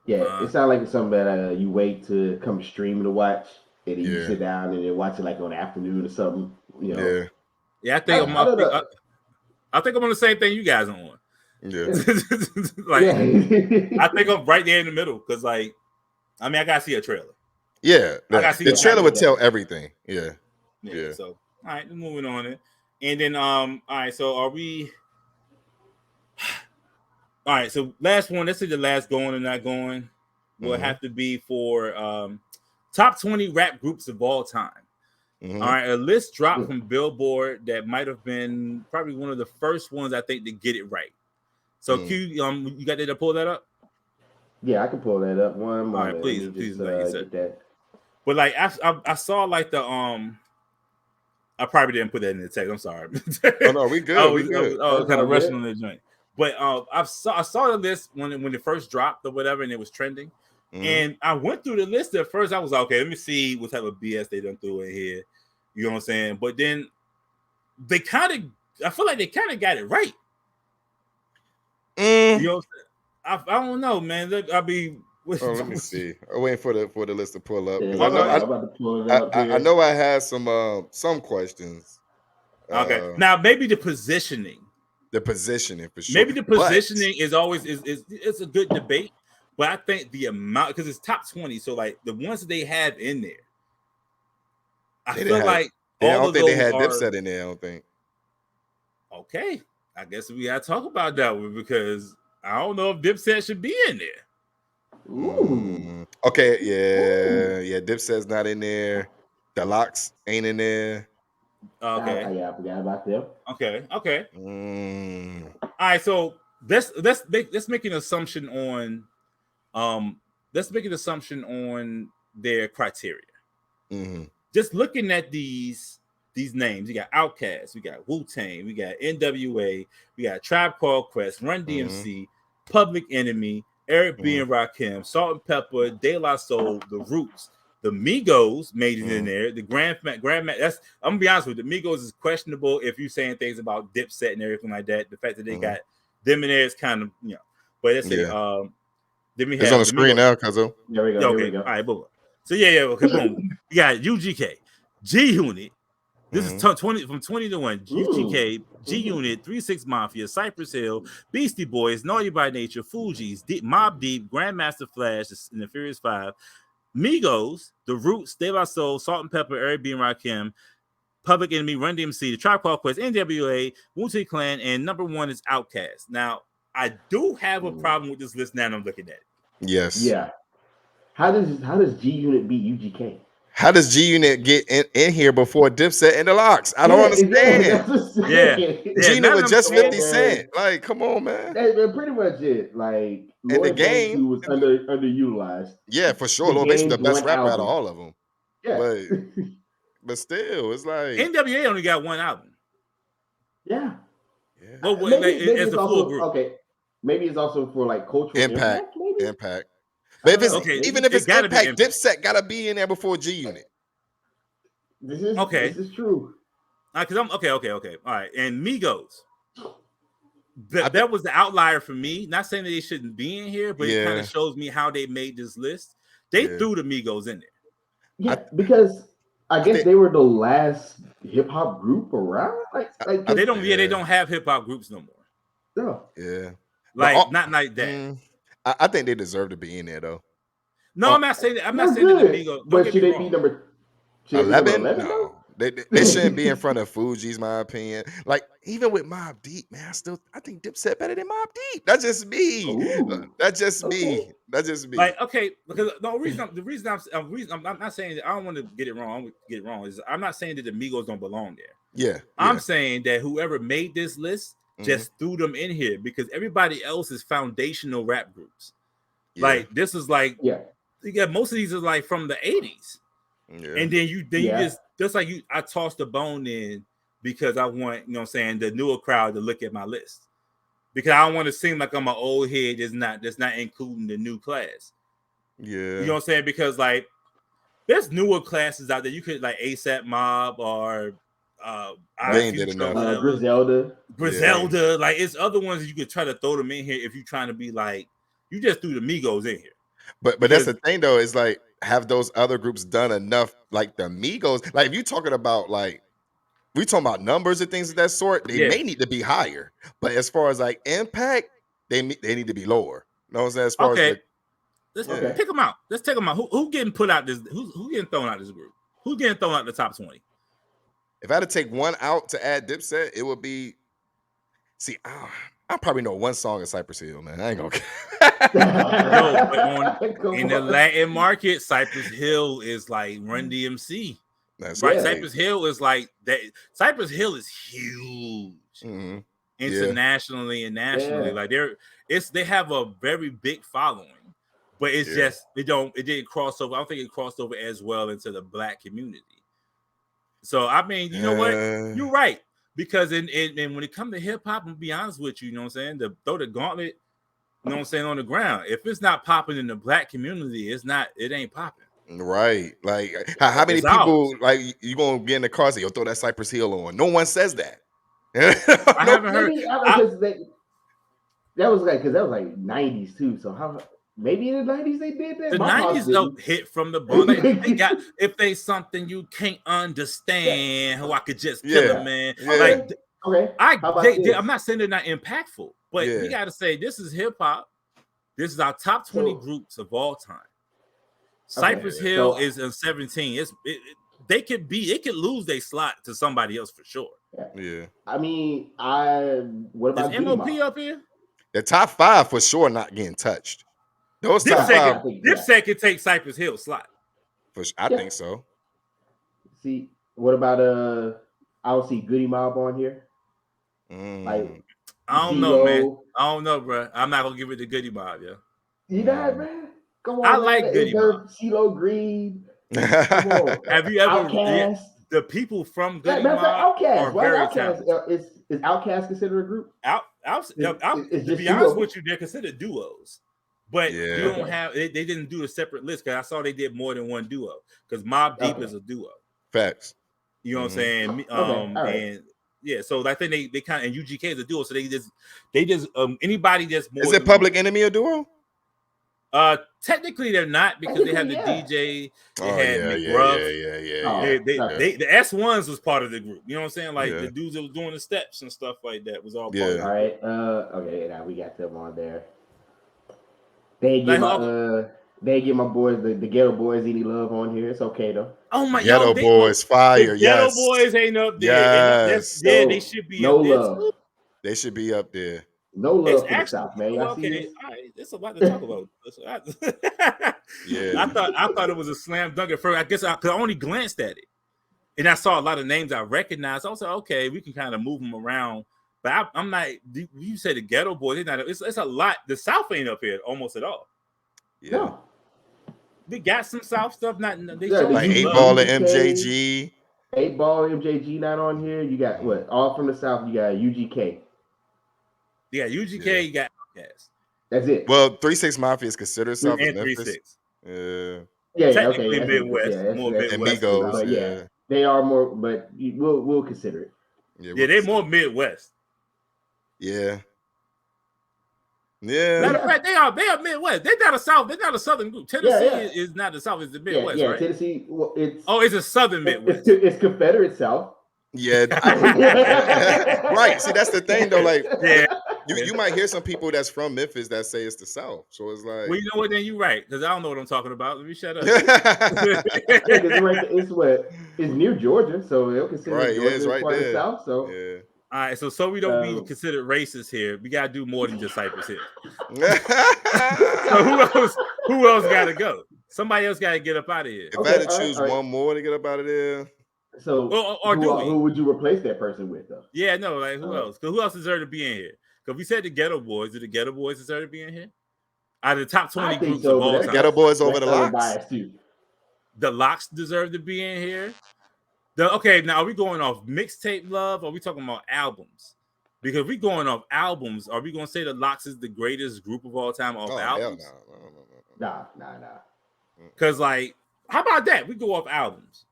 Yeah, it sounds like it's something that you wait to come stream to watch, and then you sit down and then watch it like on the afternoon or something. You know. Yeah. I think I think I'm on the same thing you guys are on. Yeah. I think I'm right there in the middle because, like, I mean, I gotta see a trailer. Yeah, the trailer would tell everything. Yeah. So, all right, moving on it, and then all right. So, are we? All right. So, last one. Let's see the last going and not going. Will have to be for top 20 rap groups of all time. All right, a list dropped from Billboard that might have been probably one of the first ones I think to get it right. So Q, you got to pull that up? Yeah, I can pull that up. One moment. All right, please, like you said. Get that. But like I saw like the I probably didn't put that in the text. I'm sorry. Oh no, we good. We good. I was kind of rushing on the joint. But I saw the list when it first dropped or whatever, and it was trending. And I went through the list at first. I was like, okay, let me see what type of BS they done threw in here. You know what I'm saying? But then I feel like they kind of got it right. You know what I'm saying? I don't know, man. What let me see. I'm waiting for the list to pull up because Yeah, I know I'm about to pull it up I here. know I had some questions. Okay, now maybe the positioning. The positioning for sure. Maybe the positioning is always it's a good debate, but I think the amount, because it's top 20, so like the ones that they have in there, I feel like all of those they had are Dipset in there. I don't think. Okay, I guess we gotta talk about that one because I don't know if Dipset should be in there. Ooh. Okay, yeah. Dipset's not in there. The Locks ain't in there. Okay. I forgot about them. Okay. All right, so let's make an assumption on their criteria. Just looking at these names, you got Outkast, we got Wu-Tang, we got NWA, we got Tribe Called Quest, Run DMC, Public Enemy, Eric B. and Rakim, Salt and Pepper, De La Soul, The Roots. The Migos made it in there. The Grand that's, I'm gonna be honest with you, the Migos is questionable if you're saying things about Dipset and everything like that. The fact that they got them in there is kind of, but let's say then we have it's on the screen Migos. now, Cuzzo. There we go. Okay. Here we go. All right, boom. So okay, boom. You got UGK, G Unit. This is 20 from 20 to 1. UGK, G Unit, 3-6 Mafia, Cypress Hill, Beastie Boys, Naughty by Nature, Fugees, Mobb Deep, Grandmaster Flash, and the Furious 5, Migos, The Roots, De La Soul, Salt and Pepper, Eric B. and Rakim, Public Enemy, Run DMC, The Tribe Called Quest, NWA, Wu-Tang Clan, and number 1 is Outkast. Now, I do have a problem with this list now that I'm looking at it. Yes. Yeah. How does G Unit beat UGK? How does G Unit get in here before Dipset and the Locks? I don't understand. G Unit was just 50 Cent. Like, come on, man. That's pretty much it. Like, Lloyd Banks, who was underutilized. Yeah, for sure. Lloyd Banks was the best rapper out of all of them. Yeah. But still, it's like NWA only got one album. Yeah. Well, maybe as a full group. Okay. Maybe it's also for like cultural impact. But if it's even if it's Impact, Dipset gotta be in there before G Unit. This is true. Because I'm okay. All right, and Migos. That was the outlier for me. Not saying that they shouldn't be in here, but it kind of shows me how they made this list. They threw the Migos in there. Yeah, because I guess they were the last hip hop group around. They don't have hip hop groups no more. No. Yeah. Not like that. I think they deserve to be in there though. No, I'm not saying that. I'm not saying that the Migos. But should they be number 11? No. They shouldn't be in front of Fugees, my opinion. Like, even with Mobb Deep, man, I think Dipset better than Mobb Deep. That's just me. That's just me. Like, okay, because the reason I'm not saying that I don't want to get it wrong. Is I'm not saying that the Migos don't belong there. Yeah. I'm saying that whoever made this list just threw them in here because everybody else is foundational rap groups. Yeah. Like, this is like, you got most of these are like from the 80s. Yeah. And then you just like I tossed the bone in because I want, the newer crowd to look at my list. Because I don't want to seem like I'm an old head that's not including the new class. Yeah. You know what I'm saying? Because like there's newer classes out there. You could like ASAP Mob or Griselda. Yeah. Like it's other ones that you could try to throw them in here if you're trying to be like, you just threw the Migos in here. But that's the thing though, is like, have those other groups done enough? Like the Migos, like if you're talking about like we talking about numbers and things of that sort, they may need to be higher. But as far as like impact, they need to be lower. You know what I'm saying? As far as let's pick them out. Let's take them out. Who getting put out this? Who getting thrown out this group? Who getting thrown out the top 20? If I had to take one out to add Dipset, it would be. See, I probably know one song of Cypress Hill, man. I ain't gonna. In the Latin market, Cypress Hill is like Run DMC. That's right. Cypress Hill is like that. Cypress Hill is huge internationally and nationally. Like they have a very big following, but it's just it didn't cross over. I don't think it crossed over as well into the Black community. So I mean, you know what? You're right. Because when it comes to hip hop, I'm gonna be honest with you, you know what I'm saying? To throw the gauntlet, you know what I'm saying, on the ground. If it's not popping in the Black community, it ain't popping. Right. Like how many people like you gonna get in the car and say, yo, throw that Cypress Hill on? No one says that. I haven't heard that was like 90s too. So how Maybe in the 90s they did that. The 90s though hit from the bone. Like, they got if they something you can't understand, who I could just kill a man. Yeah. Like okay. I'm not saying they're not impactful, but Yeah. we gotta say this is hip hop. This is our top 20 groups of all time. Cypress Hill is in 17. They could lose their slot to somebody else for sure. Yeah. I mean, what about is MOP up here? The top 5 for sure not getting touched. Those top 5. Dipset could take Cypress Hill slot. I think so. See, what about I don't see Goody Mob on here. Like I don't know, man. I don't know, bro. I'm not gonna give it to Goody Mob, yeah. You not, man. Come on, I like Goody Mob. CeeLo Green. Come on. Have you ever Outkast? The people from Goody Mob Outkast. are very talented. Is Outkast considered a group? To be honest with you, they're considered duos. But you don't have they didn't do a separate list because I saw they did more than one duo because Mobb Deep is a duo. Facts. You know what I'm saying? And yeah, so I think they kind of, and UGK is a duo, so they just anybody that's more. Is it Public Enemy a duo? Technically they're not because they have the DJ. They had McGruff. The S1s was part of the group. You know what I'm saying? Like the dudes that was doing the steps and stuff like that was all part of it. All right. Okay, now we got them on there. They give my boys the Ghetto Boys any love on here. It's okay though. Oh my Ghetto Boys fire. Ghetto Boys ain't up there. Yes. They should be no up there love. too. They should be up there. No love for the South, man. Well, okay, all right. There's a lot to talk about. I thought it was a slam dunk at first. I guess I only glanced at it, and I saw a lot of names I recognized. I was like, okay, we can kind of move them around. But I'm not. You said the Ghetto Boys. It's a lot. The South ain't up here almost at all. Yeah. No. They got some South stuff. Like 8Ball and MJG. 8Ball, MJG not on here. You got what? All from the South. You got UGK. Yeah, UGK. You got Outkast. That's it. Well, 3-6 Mafia is considered South as Memphis. 3-6. Yeah. Technically Okay. Midwest. More Midwest. Migos. But yeah, they are more. But we'll consider it. Yeah, they're more Midwest. Yeah. Yeah. Matter of fact, they are Midwest. They're not a South. They're not a Southern group. Tennessee is not the South. It's the Midwest, right? Tennessee. Well, it's a Southern Midwest. It's Confederate South. Yeah. Right. See, that's the thing, though. Like, you might hear some people that's from Memphis that say it's the South. So it's like, well, you know what? Then you're right because I don't know what I'm talking about. Let me shut up. It's near Georgia, so they'll consider Georgia right part there. of the South. So all right, so we don't be considered racist here. We gotta do more than just Cypress Hill. So who else gotta go? Somebody else gotta get up out of here. If I had to choose one more to get up out of there. So who would you replace that person with though? Yeah, no, like who else? Because who else deserves to be in here? Because we said the Ghetto Boys. Do the Ghetto Boys deserve to be in here? Out of the top 20 groups of all time. Ghetto Boys over the Locks. The Locks deserve to be in here. Okay, now are we going off mixtape love? Or are we talking about albums? Because we going off albums. Are we going to say the Locks is the greatest group of all time off albums? Nah. Because like, how about that? We go off albums.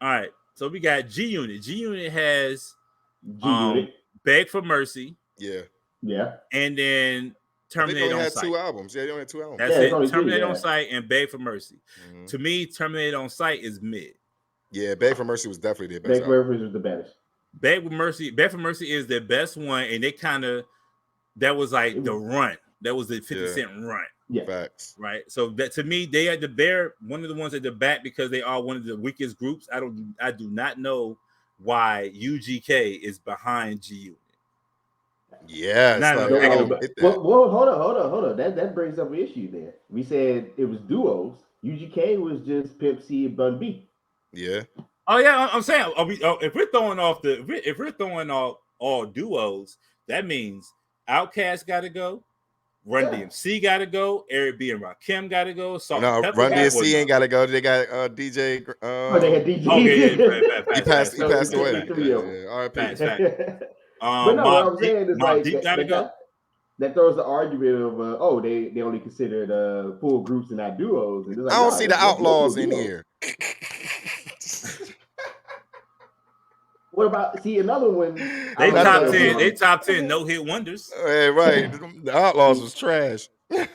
All right. So we got G Unit. G Unit has Beg for Mercy. Yeah. And then Terminate on Sight. 2 albums. Yeah, they only had 2 albums. That's it. Terminate on Sight and Beg for Mercy. Mm-hmm. To me, Terminate on Sight is mid. Yeah, Beg for Mercy was definitely the best. Beg for Mercy was the best. Beg for Mercy is the best one, and they that was like the run. That was the 50 Cent run. Yeah, facts. Right. So that to me, they are one of the ones at the back because they are one of the weakest groups. I do not know why UGK is behind G Unit. Yeah. Well, hold on. That brings up an issue there. We said it was duos. UGK was just Pimp C and Bun B. Yeah. Oh yeah, I'm saying if we're throwing off all duos, that means Outkast got to go, Run DMC got to go, Eric B and Rakim got to go. Run DMC ain't got to go. They got DJ. They had DJ. Oh, he passed away. R.I.P. But no, what I'm saying is like that throws the argument of they only considered full groups and not duos. And like, I don't see the Outlaws in here. What about another one? They top 10. They top 10 no hit wonders. They top 10. They top 10 no hit wonders. Right. The Outlaws was trash. Yeah.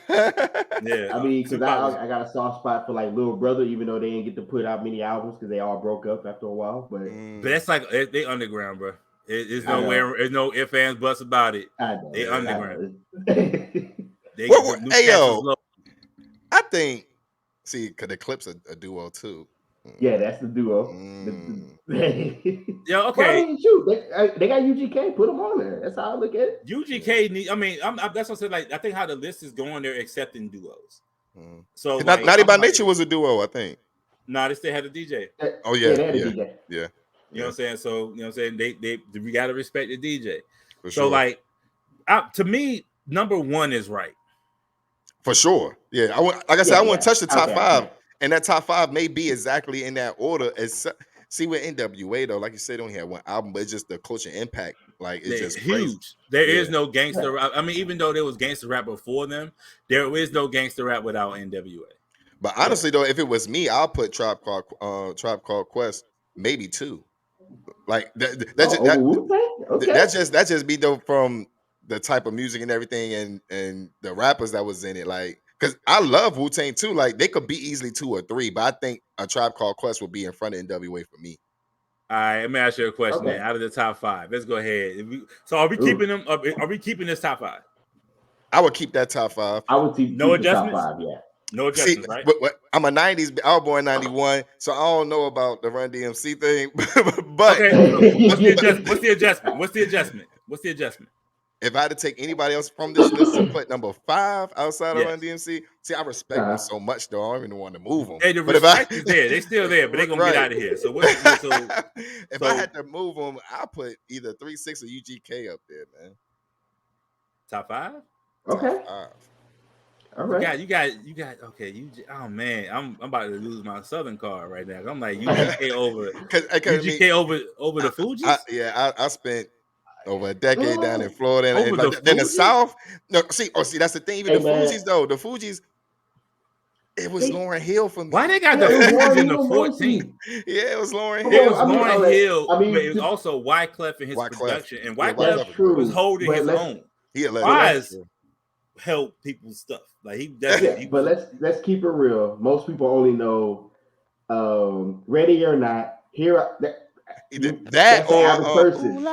I mean, because I got a soft spot for like Little Brother, even though they didn't get to put out many albums because they all broke up after a while. But that's like they underground, bro. There's no ifs, ands, buts about it. They underground. I think. See, because the Clips are a duo too. Yeah, that's the duo. Yeah, okay. I mean, shoot, they got UGK. Put them on there. That's how I look at it. UGK. I mean, that's what I said. Like, I think how the list is going, they're accepting duos. So, like, Naughty by Nature was a duo, I think. Nah, they still had a DJ. Oh yeah, they had a DJ. Yeah. You know what I'm saying? So, you know what I'm saying? We gotta respect the DJ. For so, sure. like, to me, number one is right. For sure. Yeah. I wouldn't touch the top five. And that top five may be exactly in that order. See, with NWA though, like you said, they only had one album, but it's just the culture impact. Like, it's just huge. Crazy. There is no gangster rap. I mean, even though there was gangster rap before them, there is no gangster rap without NWA. But honestly, though, if it was me, I'll put Tribe Called Quest maybe 2. Like that just be though from the type of music and everything and the rappers that was in it. Like, because I love Wu-Tang too. Like, they could be easily 2 or 3, but I think a Tribe Called Quest would be in front of NWA for me. All right, let me ask you a question. Then. Out of the top 5, let's go ahead. So, are we keeping them? Are we keeping this top 5? I would keep that top 5. I would keep no adjustments. Top 5, yeah. No adjustments, right? But I'm a 90s. I was born 91, so I don't know about the Run DMC thing. But okay, what's the adjustment? If I had to take anybody else from this list and put number 5 outside of Run DMC, see, I respect them so much, though. I don't even want to move them. Hey, the respect is there. They're still there, but they're going to get out of here. So, if I had to move them, I'll put either 3 6 or UGK up there, man. Top 5? Okay. Top 5. All right. You got. Okay, oh man, I'm about to lose my Southern card right now. I'm like UGK over the Fugees. I spent over a decade down in Florida and then the South. No, see, that's the thing. Even the Fugees, though, the Fugees, it was Lauryn Hill for me. Why they got the Fugees in the 14? Yeah, it was Lauryn Hill. It was Lauryn Hill, but it was also Wyclef in his production, and Wyclef was holding his own. Wise help people's stuff. Like he definitely. But let's keep it real. Most people only know Ready or Not. That's the average person.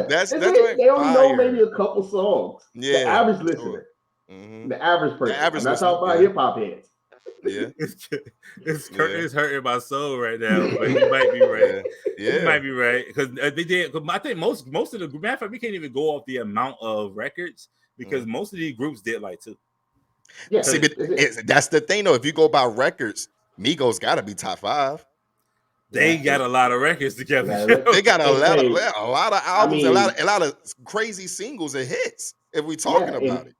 That's they only know maybe a couple songs. Yeah, the average listener, the average person. I'm not talking about hip hop heads. Yeah, it's hurting my soul right now. But you might be right. Yeah, you might be right because they did. Cause I think most of the matter of fact, we can't even go off the amount of records because most of these groups did like 2. Yeah, see, but that's the thing though. If you go by records, Migos got to be top 5. They got a lot of records together. They got a lot of albums, a lot of crazy singles and hits. If we're talking about it.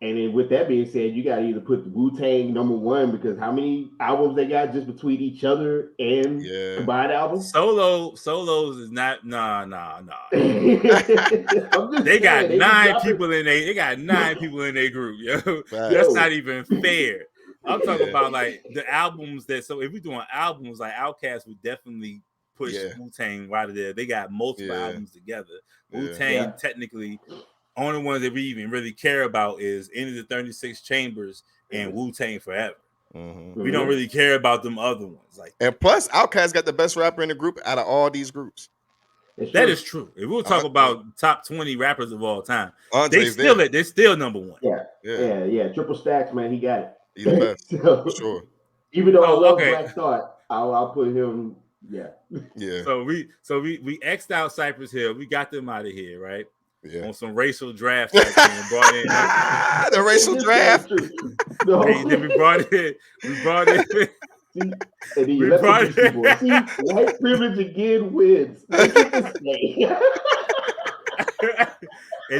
And then with that being said, you got to either put the Wu-Tang number 1 because how many albums they got just between each other and combined albums? Solos is not nah. They got 9 people in they got 9 people in their group, yo. That's not even fair. I'm talking about like the albums so if we're doing albums like Outkast would definitely push Wu-Tang right there. They got multiple albums together. Wu-Tang technically only ones that we even really care about is Into the 36 Chambers and Wu-Tang Forever. We don't really care about them other ones. And plus, Outkast got the best rapper in the group out of all these groups. That is true. If we'll talk about top 20 rappers of all time, they're still number 1. Yeah. Triple Stacks, man, he got it. He's the best, for sure. Even though I love Black Thought, I'll put him. Yeah. So we X'd out Cypress Hill. We got them out of here, right? On some racial draft type thing, brought in the racial draft. Then we brought in. White privilege again wins. And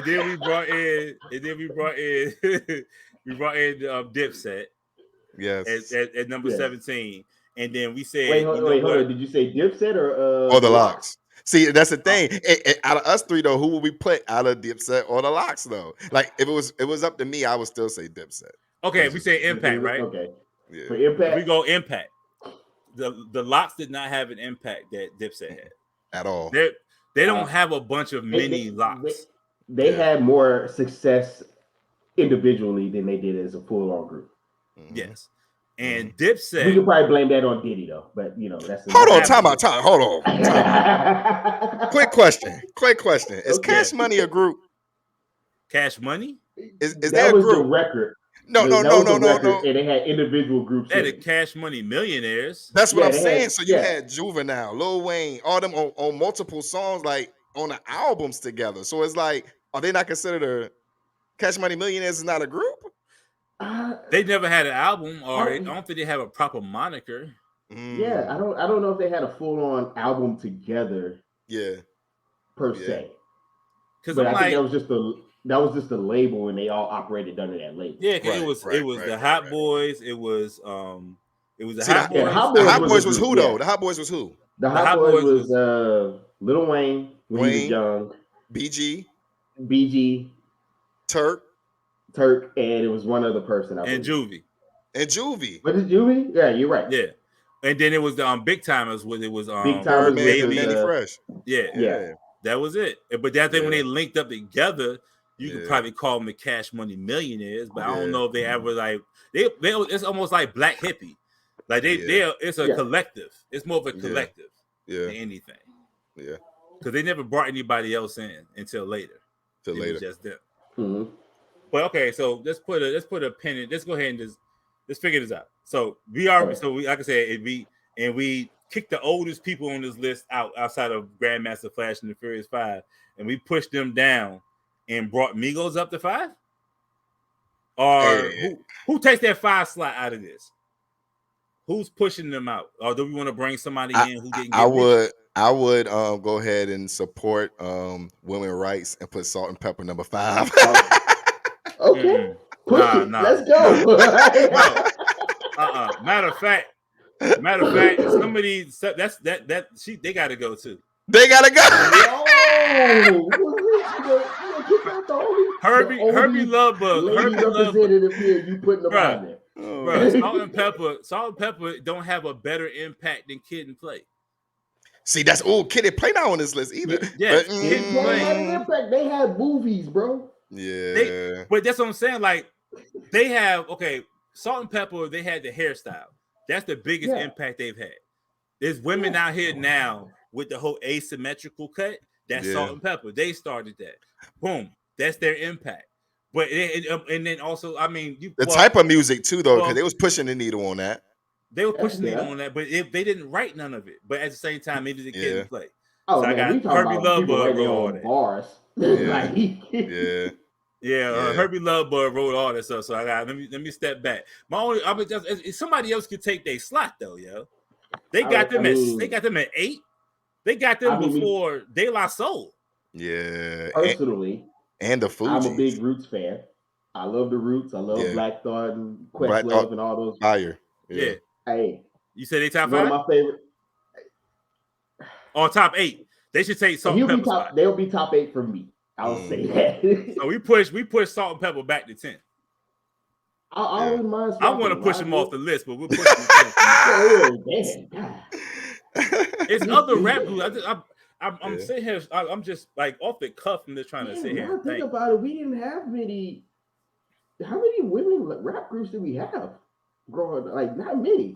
then we brought in Dipset. Yes. At number 17. And then we said, wait, hold on. Did you say Dipset or the Lox? See, that's the thing. Out of us 3 though, who would we put out of Dipset or the Lox though? Like if it was up to me, I would still say Dipset. Okay, we say Impact, right? Okay. For Impact, we go Impact. the locks did not have an impact that Dipset had at all. They don't have a bunch of mini locks. They had more success individually than they did as a full-on group. Yes. And Dipset, we could probably blame that on Diddy though, but that's hold on, time out. Hold on. Quick question. Is Cash Money a group? Cash Money? Is that there a was group? The record? No. And they had individual groups. They had the Cash Money Millionaires. That's what I'm saying. So you had Juvenile, Lil Wayne, all them on multiple songs, like on the albums together. So it's like, are they not considered a Cash Money Millionaires? Is not a group? They never had an album, or I don't think they have a proper moniker. Yeah, I don't know if they had a full-on album together. Yeah, per se. Because I think that was just the label, and they all operated under that label. Yeah, it was the Hot Boys. It was the Hot Boys. The Hot Boys was who though? The Hot Boys was who? The Hot Boys was Lil Wayne when he was young. BG, Turk, and it was one other person. And Juvie. What is Juvie? Yeah, you're right. Yeah, and then it was the Big Timers. It was Big Timers, Manny Fresh. Yeah, that was it. But that thing when they linked up together, you could probably call them the Cash Money Millionaires. But I don't know if they ever like they. It's almost like Black Hippie. Like it's a collective. It's more of a collective than anything. Yeah, because they never brought anybody else in until later. It was just them. Mm-hmm. But okay, so let's put a pin in. Let's go ahead and let's figure this out. So we are like I said, we kicked the oldest people on this list outside of Grandmaster Flash and the Furious 5, and we pushed them down and brought Migos up to 5. Or who takes that 5 slot out of this? Who's pushing them out? Or do we want to bring somebody in who didn't get I would go ahead and support women's rights and put Salt and Pepper number 5. Okay. Let's go. Matter of fact, some of these they gotta go too. They gotta go. Herbie Lovebug. Herbie representative here. You putting them on there. Bro, Salt and Pepper don't have a better impact than Kid and Play. See, that's Kid and Play not on this list either. Yeah, Kid and Play had an impact. They had movies, bro. Yeah, but that's what I'm saying. Like they have Salt and Pepper. They had the hairstyle. That's the biggest impact they've had. There's women out here now with the whole asymmetrical cut. That's Salt and Pepper. They started that. Boom. That's their impact. But and then also, I mean, type of music too, though, because they was pushing the needle on that. They were pushing the needle on that, but they didn't write none of it. But at the same time, maybe the Kid and Play. Oh, so man, I got Herbie Lovebug wrote all that. Bars. Herbie Lovebug wrote all that stuff. So I got let me step back. Somebody else could take their slot though, yo. They got them at 8. They got them before De La Soul. Yeah. Personally, and the Fugees. I'm a big Roots fan. I love the Roots. I love Black Thought and Questlove and all those. Fire. Yeah. Hey. You said they top 5? One of my favorite. Or top 8. They should take Salt and Pepper. They'll be top 8 for me. I'll say that. So we push Salt and Pepper back to 10. I wouldn't mind. I want to push them off the list, but we'll push them. It's other rap groups. I'm sitting here. I'm just like off the cuff. I'm just trying to sit here. Think about it. We didn't have many. How many women rap groups did we have growing up? Like not many.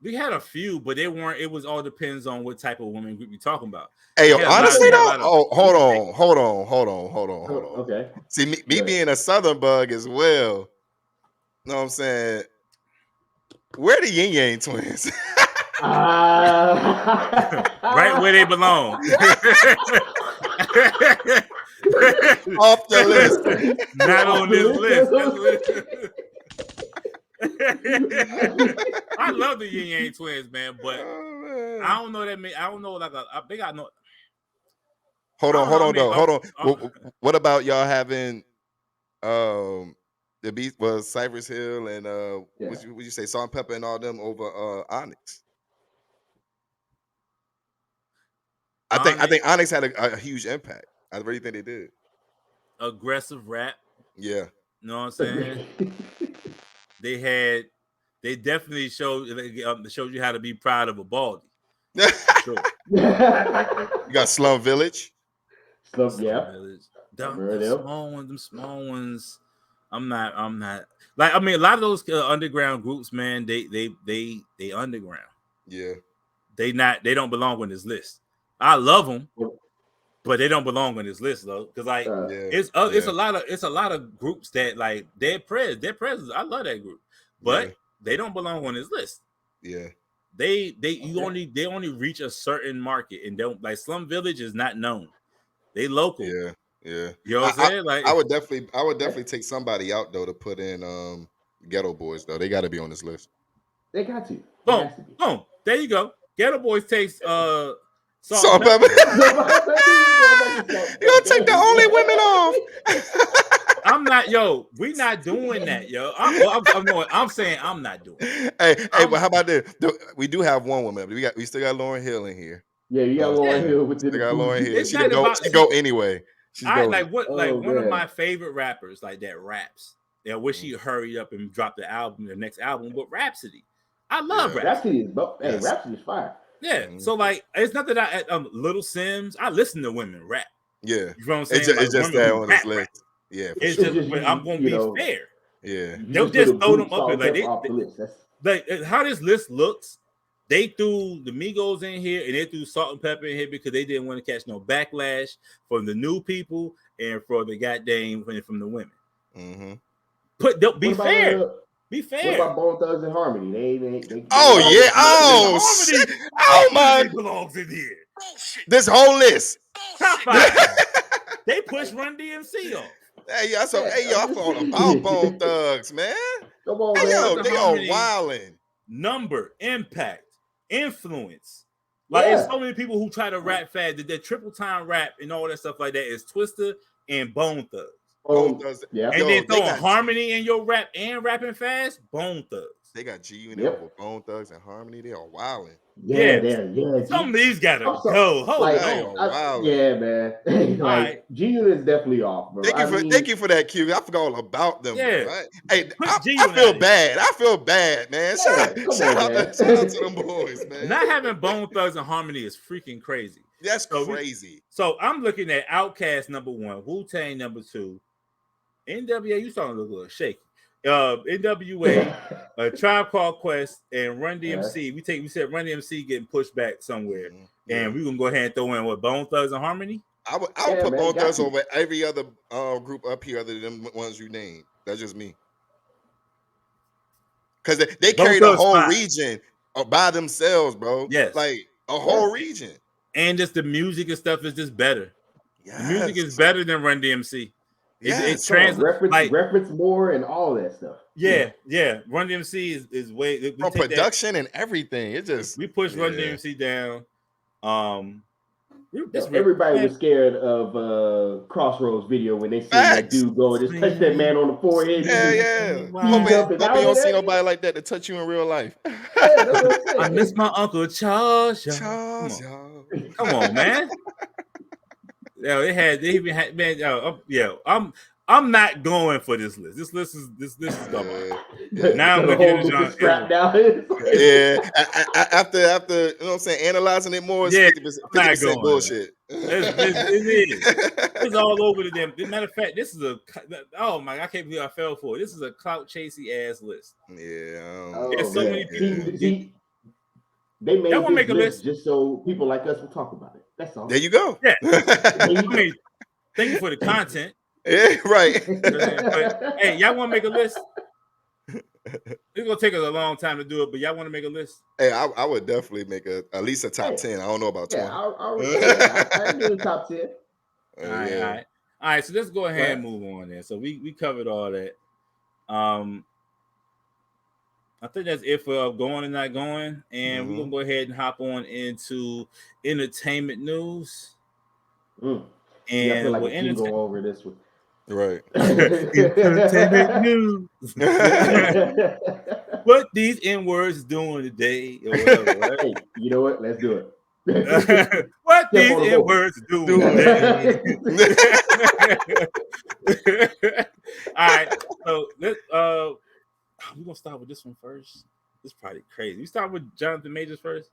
We had a few, but they weren't. It was all depends on what type of women group you're talking about. Hey, honestly though, hold on. Okay. See, me being a Southern bug as well. You know what I'm saying? Where the Yin Yang Twins? Right where they belong. Off the list. Not on this list. I love the Yin Yang Twins, man, but I don't know that many. I don't know they got no. Hold on. What about y'all having the beat was Cypress Hill and would you say Salt and Pepper and all them over Onyx? I think Onyx had a huge impact. I really think they did. Aggressive rap. Yeah. You know what I'm saying? They they definitely showed you how to be proud of a baldy. Sure. You got Slum Village. Slum Village. Them small ones. I'm not like, I mean, a lot of those underground groups, man, they underground. Yeah. They don't belong on this list. I love them, but they don't belong on this list though, because like it's a lot of groups that like Dead Presidents. I love that group, but they don't belong on this list. Yeah, they only reach a certain market, and don't, like, Slum Village is not known. They local. Yeah. You know what I'm saying? Like, I would definitely take somebody out though to put in Ghetto Boys though. They got to be on this list. They got to. Boom. There you go. Ghetto Boys takes Salt and Pepper. You gonna take the only women off? I'm not, we not doing that, yo. I'm saying I'm not doing it. Hey, but how about this? We do have one woman. We still got Lauryn Hill in here. Yeah, you got Lauryn Hill with the Lauryn Hill. She go anyway. One of my favorite rappers like that raps. I wish he hurried up and dropped the next album, but Rhapsody. I love Rhapsody. Rhapsody is fire. Yeah. So like, it's not that I Little Sims. I listen to women rap. Yeah. You know what I'm saying? It's just that on this list. Yeah. It's just, but I'm gonna be fair. Yeah. They'll just throw them up and like how this list looks. They threw the Migos in here and they threw Salt and Pepper in here because they didn't want to catch no backlash from the new people and for the goddamn from the women. Mm-hmm. Be fair. Be fair. What about Bone Thugs and Harmony? They shit. Oh my! Belongs in here. This whole list. Top 5. They push Run DMC off. Hey, I thought about Bone Thugs, man. Come on, man. They are wilding. Number, impact, influence. Like, there's so many people who try to rap fast. That triple time rap and all that stuff like that is Twista and Bone Thugs. Bone Thugs. Yeah. And then throwing harmony in your rap and rapping fast, Bone Thugs. They got G-Unit with Bone Thugs and Harmony. They are wilding. Yeah. Some of these gotta go. Yeah, man. Like, G-Unit is definitely off, bro. Thank you for that, Q. I forgot all about them. Yeah. Bro. Hey, I feel bad. I feel bad, man. Shout out to them boys, man. Not having Bone Thugs and Harmony is freaking crazy. That's crazy. So I'm looking at Outkast number 1, Wu-Tang number 2, NWA. You starting to look a little shaky. NWA, Tribe Called Quest, and Run DMC. We said Run DMC getting pushed back somewhere, and we're gonna go ahead and throw in Bone Thugs and Harmony. I would put Bone Thugs over every other group up here other than the ones you named. That's just me. Because they carry the whole region by themselves, bro. Yes, like a whole region. And just the music and stuff is just better. Yes. The music is better than Run DMC. It translates reference more and all that stuff. Yeah. Run DMC is way from production and everything. It just we push Run DMC down. Everybody was scared of Crossroads video when they see that dude go and just touch that man on the forehead. Yeah. Hope you don't see nobody like that to touch you in real life. I miss my Uncle Charles. Come on, man. They even had man. I'm not going for this list. This list is dumb. Now I'm looking at John. After you know what I'm saying, analyzing it more, 50% bullshit. It is. It's all over the damn. Matter of fact, this is I can't believe I fell for it. This is a clout chasing ass list. Yeah. There's so many people. They made this make a list just so people like us will talk about it. That's all. There you go. Yeah. Thank you for the content. Yeah, right. But, hey, y'all want to make a list? It's gonna take us a long time to do it, but y'all want to make a list? Hey, I would definitely make at least a top 10. I don't know about 20. I do the top 10. All right. So let's go ahead and move on there. So we covered all that. I think that's it for going and not going, and we're gonna go ahead and hop on into entertainment news. And I feel like we can go over this one. Right. Entertainment news. What these N-words doing today or whatever, right? Hey, you know what? Let's do it. What these N-words doing today. All right. So let's we're gonna start with this one first. It's probably crazy. You start with Jonathan Majors first.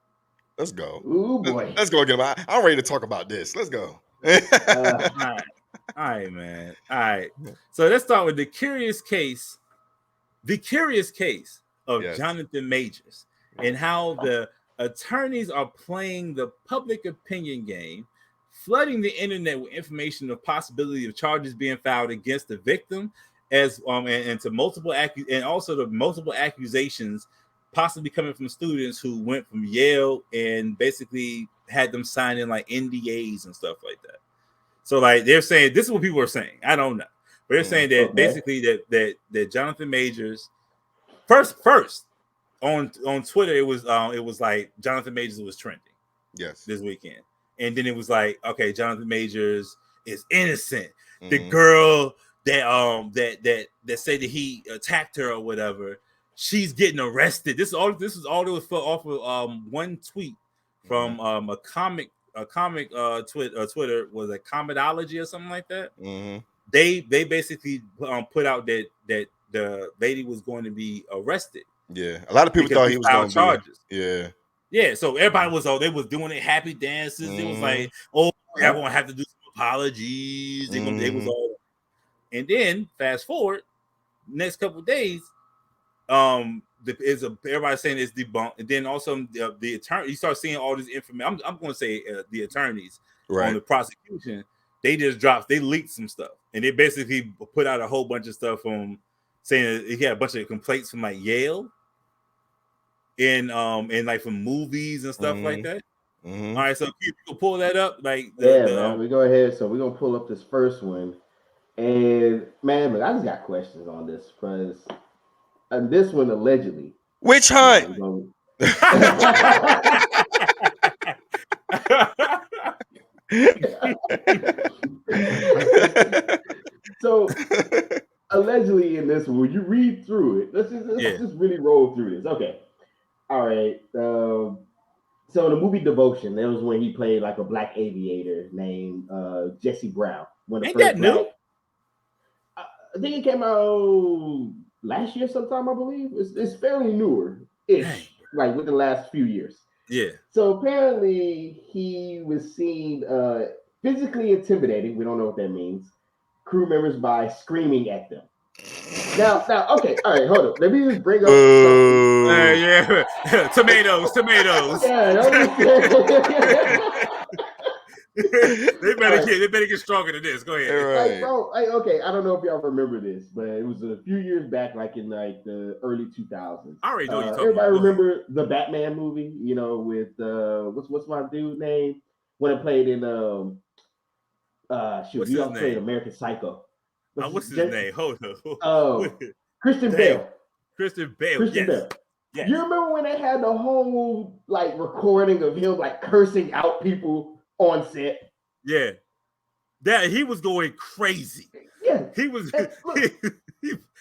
Let's go. Ooh boy. Let's go get him. I'm ready to talk about this. Let's go. All right, man. All right. So let's start with the curious case of Jonathan Majors and how the attorneys are playing the public opinion game, flooding the internet with information of possibility of charges being filed against the victim, as and to multiple and also the multiple accusations possibly coming from students who went from Yale and basically had them sign in like NDAs and stuff like that. So like they're saying, this is what people are saying. I don't know, but they're saying that basically that Jonathan Majors first on Twitter it was like Jonathan Majors was trending this weekend, and then it was like, okay, Jonathan Majors is innocent. The girl that said that he attacked her or whatever, she's getting arrested. This is all that was off of one tweet from a comic Twitter was a Comedology or something like that. They basically put out that the lady was going to be arrested. Yeah, a lot of people thought he was going to charges. Yeah. So everybody was doing it, happy dances. It was like, oh, everyone had to do some apologies. They was all, and then fast forward, next couple of days, everybody saying it's debunked, and then also the attorney, you start seeing all this information. I'm going to say the attorneys on the prosecution, they leaked some stuff, and they basically put out a whole bunch of stuff from saying he had a bunch of complaints from like Yale and like from movies and stuff like that. All right, so you can pull that up, like man, we go ahead. So we're gonna pull up this first one, and man, I just got questions on this because this one allegedly. Witch hunt. So allegedly in this one, when you read through it, let's just really roll through this. Okay, all right. So the movie Devotion, that was when he played like a black aviator named Jesse Brown. Ain't that new? I think it came out last year sometime, I believe. It's fairly newer-ish, like within the last few years. Yeah. So apparently he was seen physically intimidating, we don't know what that means, crew members by screaming at them. Now, okay, all right, hold up. Let me just bring up something. Tomatoes. They better get stronger than this. Go ahead. Right. Like, bro, okay, I don't know if y'all remember this, but it was a few years back, like in like the early 2000s. I already know you're talking everybody about. Remember the Batman movie, with what's my dude name? When it played in he also played American Psycho. What's his name? Hold on. Christian Bale. Christian Bale. Yes. You remember when they had the whole like recording of him like cursing out people on set? Yeah. That he was going crazy. Yeah. He was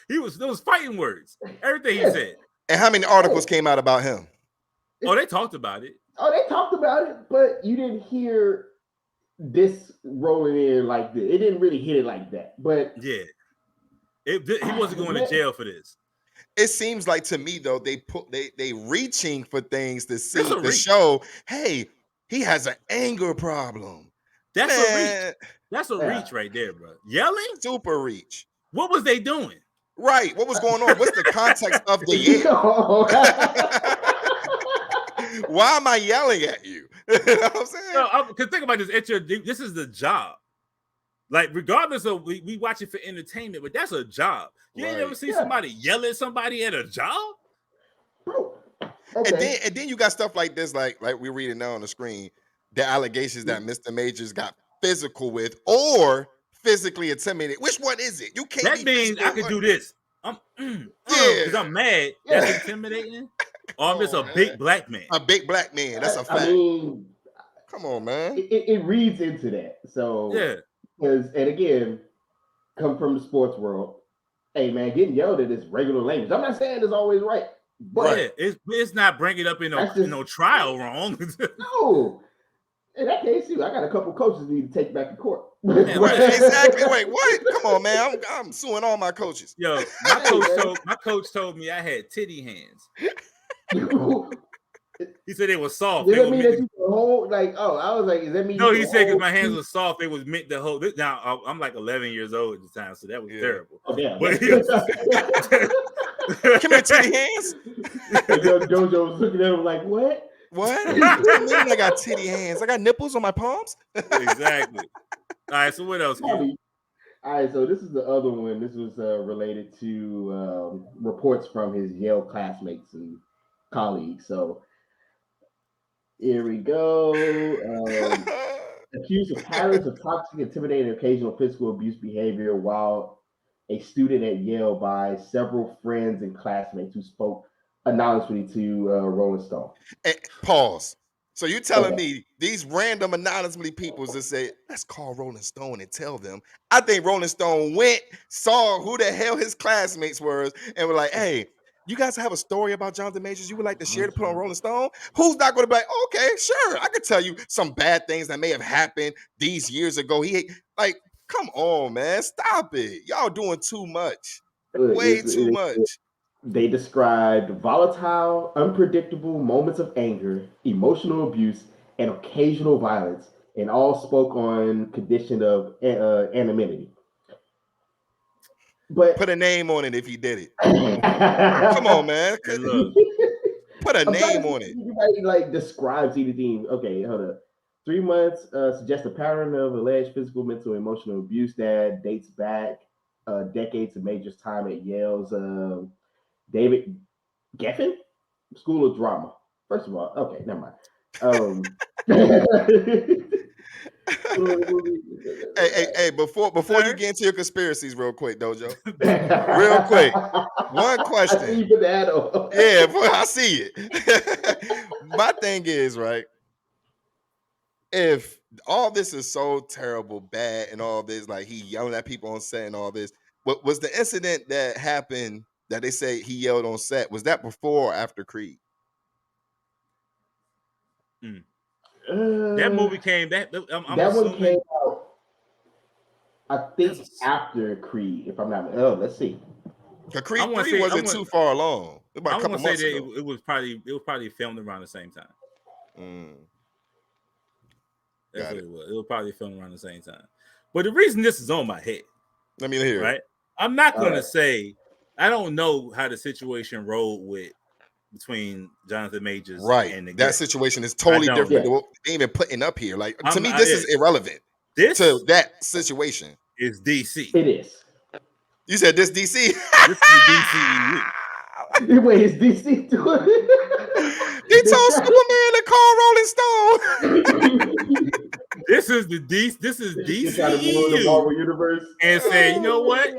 he was those fighting words. Everything he said. And how many articles came out about him? Oh, they talked about it. But you didn't hear this rolling in like this. It didn't really hit it like that. But yeah. He wasn't going to jail for this. It seems like to me though, they reaching for things to see to show, hey, he has an anger problem. That's a reach. That's a reach right there, bro. Yelling? Super reach. What was they doing? Right. What was going on? What's the context of the yell? Why am I yelling at you? You know what I'm saying? Because think about this. This is the job. Like, regardless of we watch it for entertainment, but that's a job. You ain't ever see somebody yell at somebody at a job? Bro. Okay. And then you got stuff like this, like we're reading now on the screen, the allegations that Mr. Majors got physical with or physically intimidated. Which one is it? You can't. That means I could do this. Because I'm mad. That's intimidating. Or I'm just a big black man. A big black man. That's a fact. I mean, come on, man. It reads into that. So yeah. And again, come from the sports world. Hey man, getting yelled at is regular language. I'm not saying it's always right, but it's not bringing up in no trial wrong. No, in that case, I got a couple coaches need to take back to court. Exactly. Wait, what? Come on, man. I'm suing all my coaches. Yo, my coach told me I had titty hands. He said they were soft. Does that mean that you can hold? Like, oh, I was like, does that mean? No, he said because my hands were soft, they was meant to hold. Now I'm like 11 years old at the time, so that was terrible. Oh damn! Come here, titty hands. JoJo was looking at him like, what? What? What do you mean I got titty hands? I got nipples on my palms. Exactly. All right. So what else? All right. So this is the other one. This was related to reports from his Yale classmates and colleagues. So here we go. Accused of patterns of toxic, intimidating, occasional physical abuse behavior while a student at Yale by several friends and classmates who spoke anonymously to Rolling Stone. Hey, pause. So you telling me these random anonymously people just say, let's call Rolling Stone and tell them. I think Rolling Stone went, saw who the hell his classmates were, and were like, hey, you guys have a story about Jonathan Majors you would like to share to put on Rolling Stone? Who's not going to be like, okay, sure, I could tell you some bad things that may have happened these years ago. He like, come on, man, stop it. Y'all doing too much. Way too much. They described volatile, unpredictable moments of anger, emotional abuse, and occasional violence, and all spoke on condition of anonymity. But put a name on it if he did it. Come on, man. Put a name on it. Everybody like describes anything. Okay, hold up. 3 months suggests a pattern of alleged physical, mental, emotional abuse that dates back decades of Major's time at Yale's David Geffen School of Drama. First of all, okay, never mind. Hey, before you get into your conspiracies real quick, Dojo. Real quick. One question. I see you that. Yeah, boy, I see it. My thing is, right, if all this is so terrible, bad, and all this, like he yelling at people on set and all this, what was the incident that happened that they say he yelled on set? Was that before or after Creed? That movie came. That one came out. I think after Creed, if I'm not. Oh, let's see. Creed 3 wasn't too far along. About a couple months ago. It was probably filmed around the same time. That's what it was. It was probably filmed around the same time. But the reason this is on my head, let me hear. Right, I'm not gonna say I don't know how the situation rolled between Jonathan Majors and the that situation is totally different. They ain't even putting up here. Like to me, this is irrelevant. This to that situation is DC. It is. You said this DC. This is the DCEU. Wait, is DC doing it? They told Superman to call Rolling Stone. This is DCEU. The Marvel universe. And say, you know what?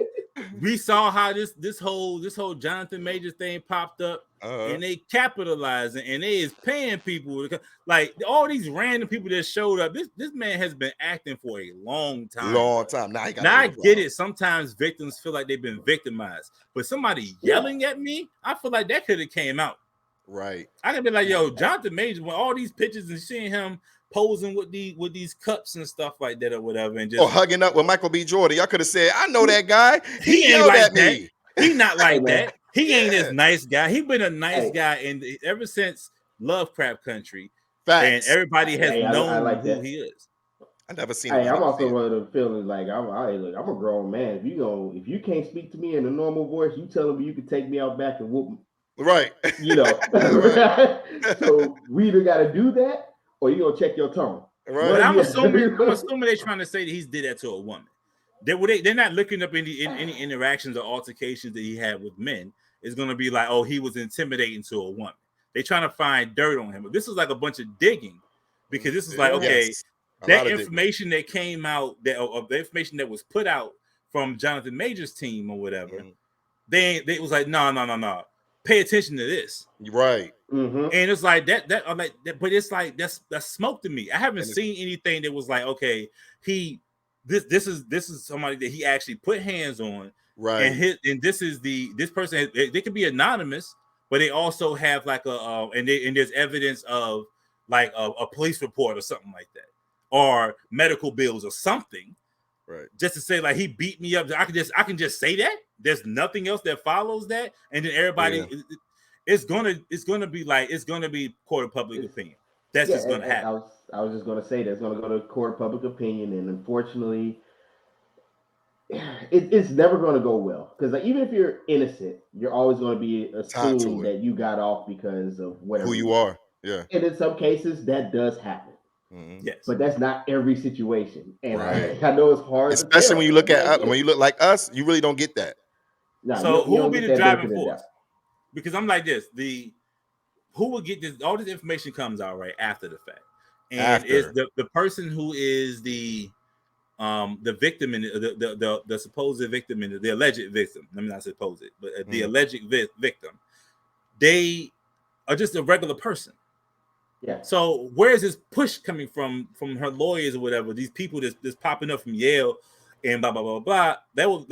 We saw how this whole Jonathan Majors thing popped up, and they capitalized it, and they is paying people like all these random people that showed up. This man has been acting for a long time. Now I get it. Sometimes victims feel like they've been victimized, but somebody yelling at me, I feel like that could have came out. Right. I could be like, yo, Jonathan Majors, with all these pictures and seeing him posing with these cups and stuff like that or whatever, and just hugging up with Michael B. Jordan. Y'all could have said, I know that guy. He yelled like at me. He not like that. He ain't this nice guy. He been a nice guy, and ever since Lovecraft Country, and everybody has known who he is. I never seen. I'm also one of the feelings like I'm a grown man. If you can't speak to me in a normal voice, you telling me you can take me out back and whoop me. Right. You know. So we either got to do that, or you gonna check your tongue. Right. But I'm assuming they're trying to say that he's did that to a woman. They're not looking up any interactions or altercations that he had with men. It's gonna be like, oh, he was intimidating to a woman. They're trying to find dirt on him. But this is like a bunch of digging, because this is like, okay, that information that came out, the information that was put out from Jonathan Majors' team or whatever, they was like, no. Pay attention to this. Right. Mm-hmm. And it's like that, but it's like that's smoke to me. I haven't seen anything that was like, okay, this is somebody that he actually put hands on, right? And this person. They could be anonymous, but they also have like and there's evidence of like a police report or something like that, or medical bills or something, right? Just to say like he beat me up. I can just say that. There's nothing else that follows that, and then everybody. it's gonna be court of public opinion. That's just gonna happen. I was just gonna say that's gonna go to court of public opinion, and unfortunately, it's never gonna go well because even if you're innocent, you're always going to be assumed that you got off because of whatever who you are. Yeah, and in some cases that does happen. Yes, but that's not every situation, and I know it's hard, especially when you look like us, you really don't get that. No, so who will be the driving force? Because I'm like this: who will get this? All this information comes out right after the fact, and is the person who is the victim and the supposed victim and the alleged victim. Let me not suppose it, but the alleged victim. They are just a regular person. Yeah. So where is this push coming from her lawyers or whatever? These people that's popping up from Yale and blah blah blah blah. They will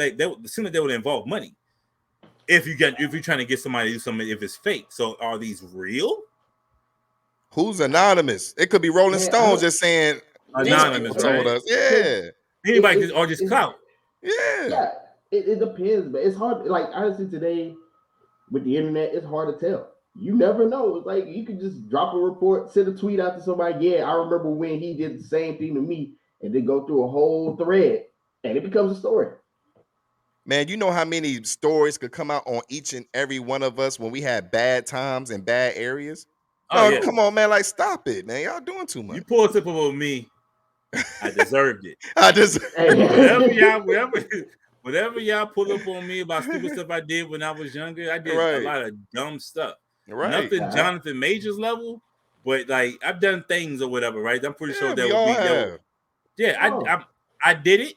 sooner they would involve money. If you're trying to get somebody to do something, if it's fake. So are these real? Who's anonymous? It could be Rolling Stones just saying anonymous, told us. Yeah. Anybody or just clout. Yeah. It depends, but it's hard. Like honestly, today with the internet, it's hard to tell. You never know. It's like you could just drop a report, send a tweet out to somebody. Yeah, I remember when he did the same thing to me, and then go through a whole thread, and it becomes a story. Man, you know how many stories could come out on each and every one of us when we had bad times in bad areas? Come on, man. Like, stop it, man. Y'all doing too much. You pulled up on me. I deserved it. Whatever y'all pull up on me about stupid stuff I did when I was younger, I did a lot of dumb stuff. Nothing Jonathan Majors level, but like I've done things or whatever, right? I'm pretty sure that would be I did it.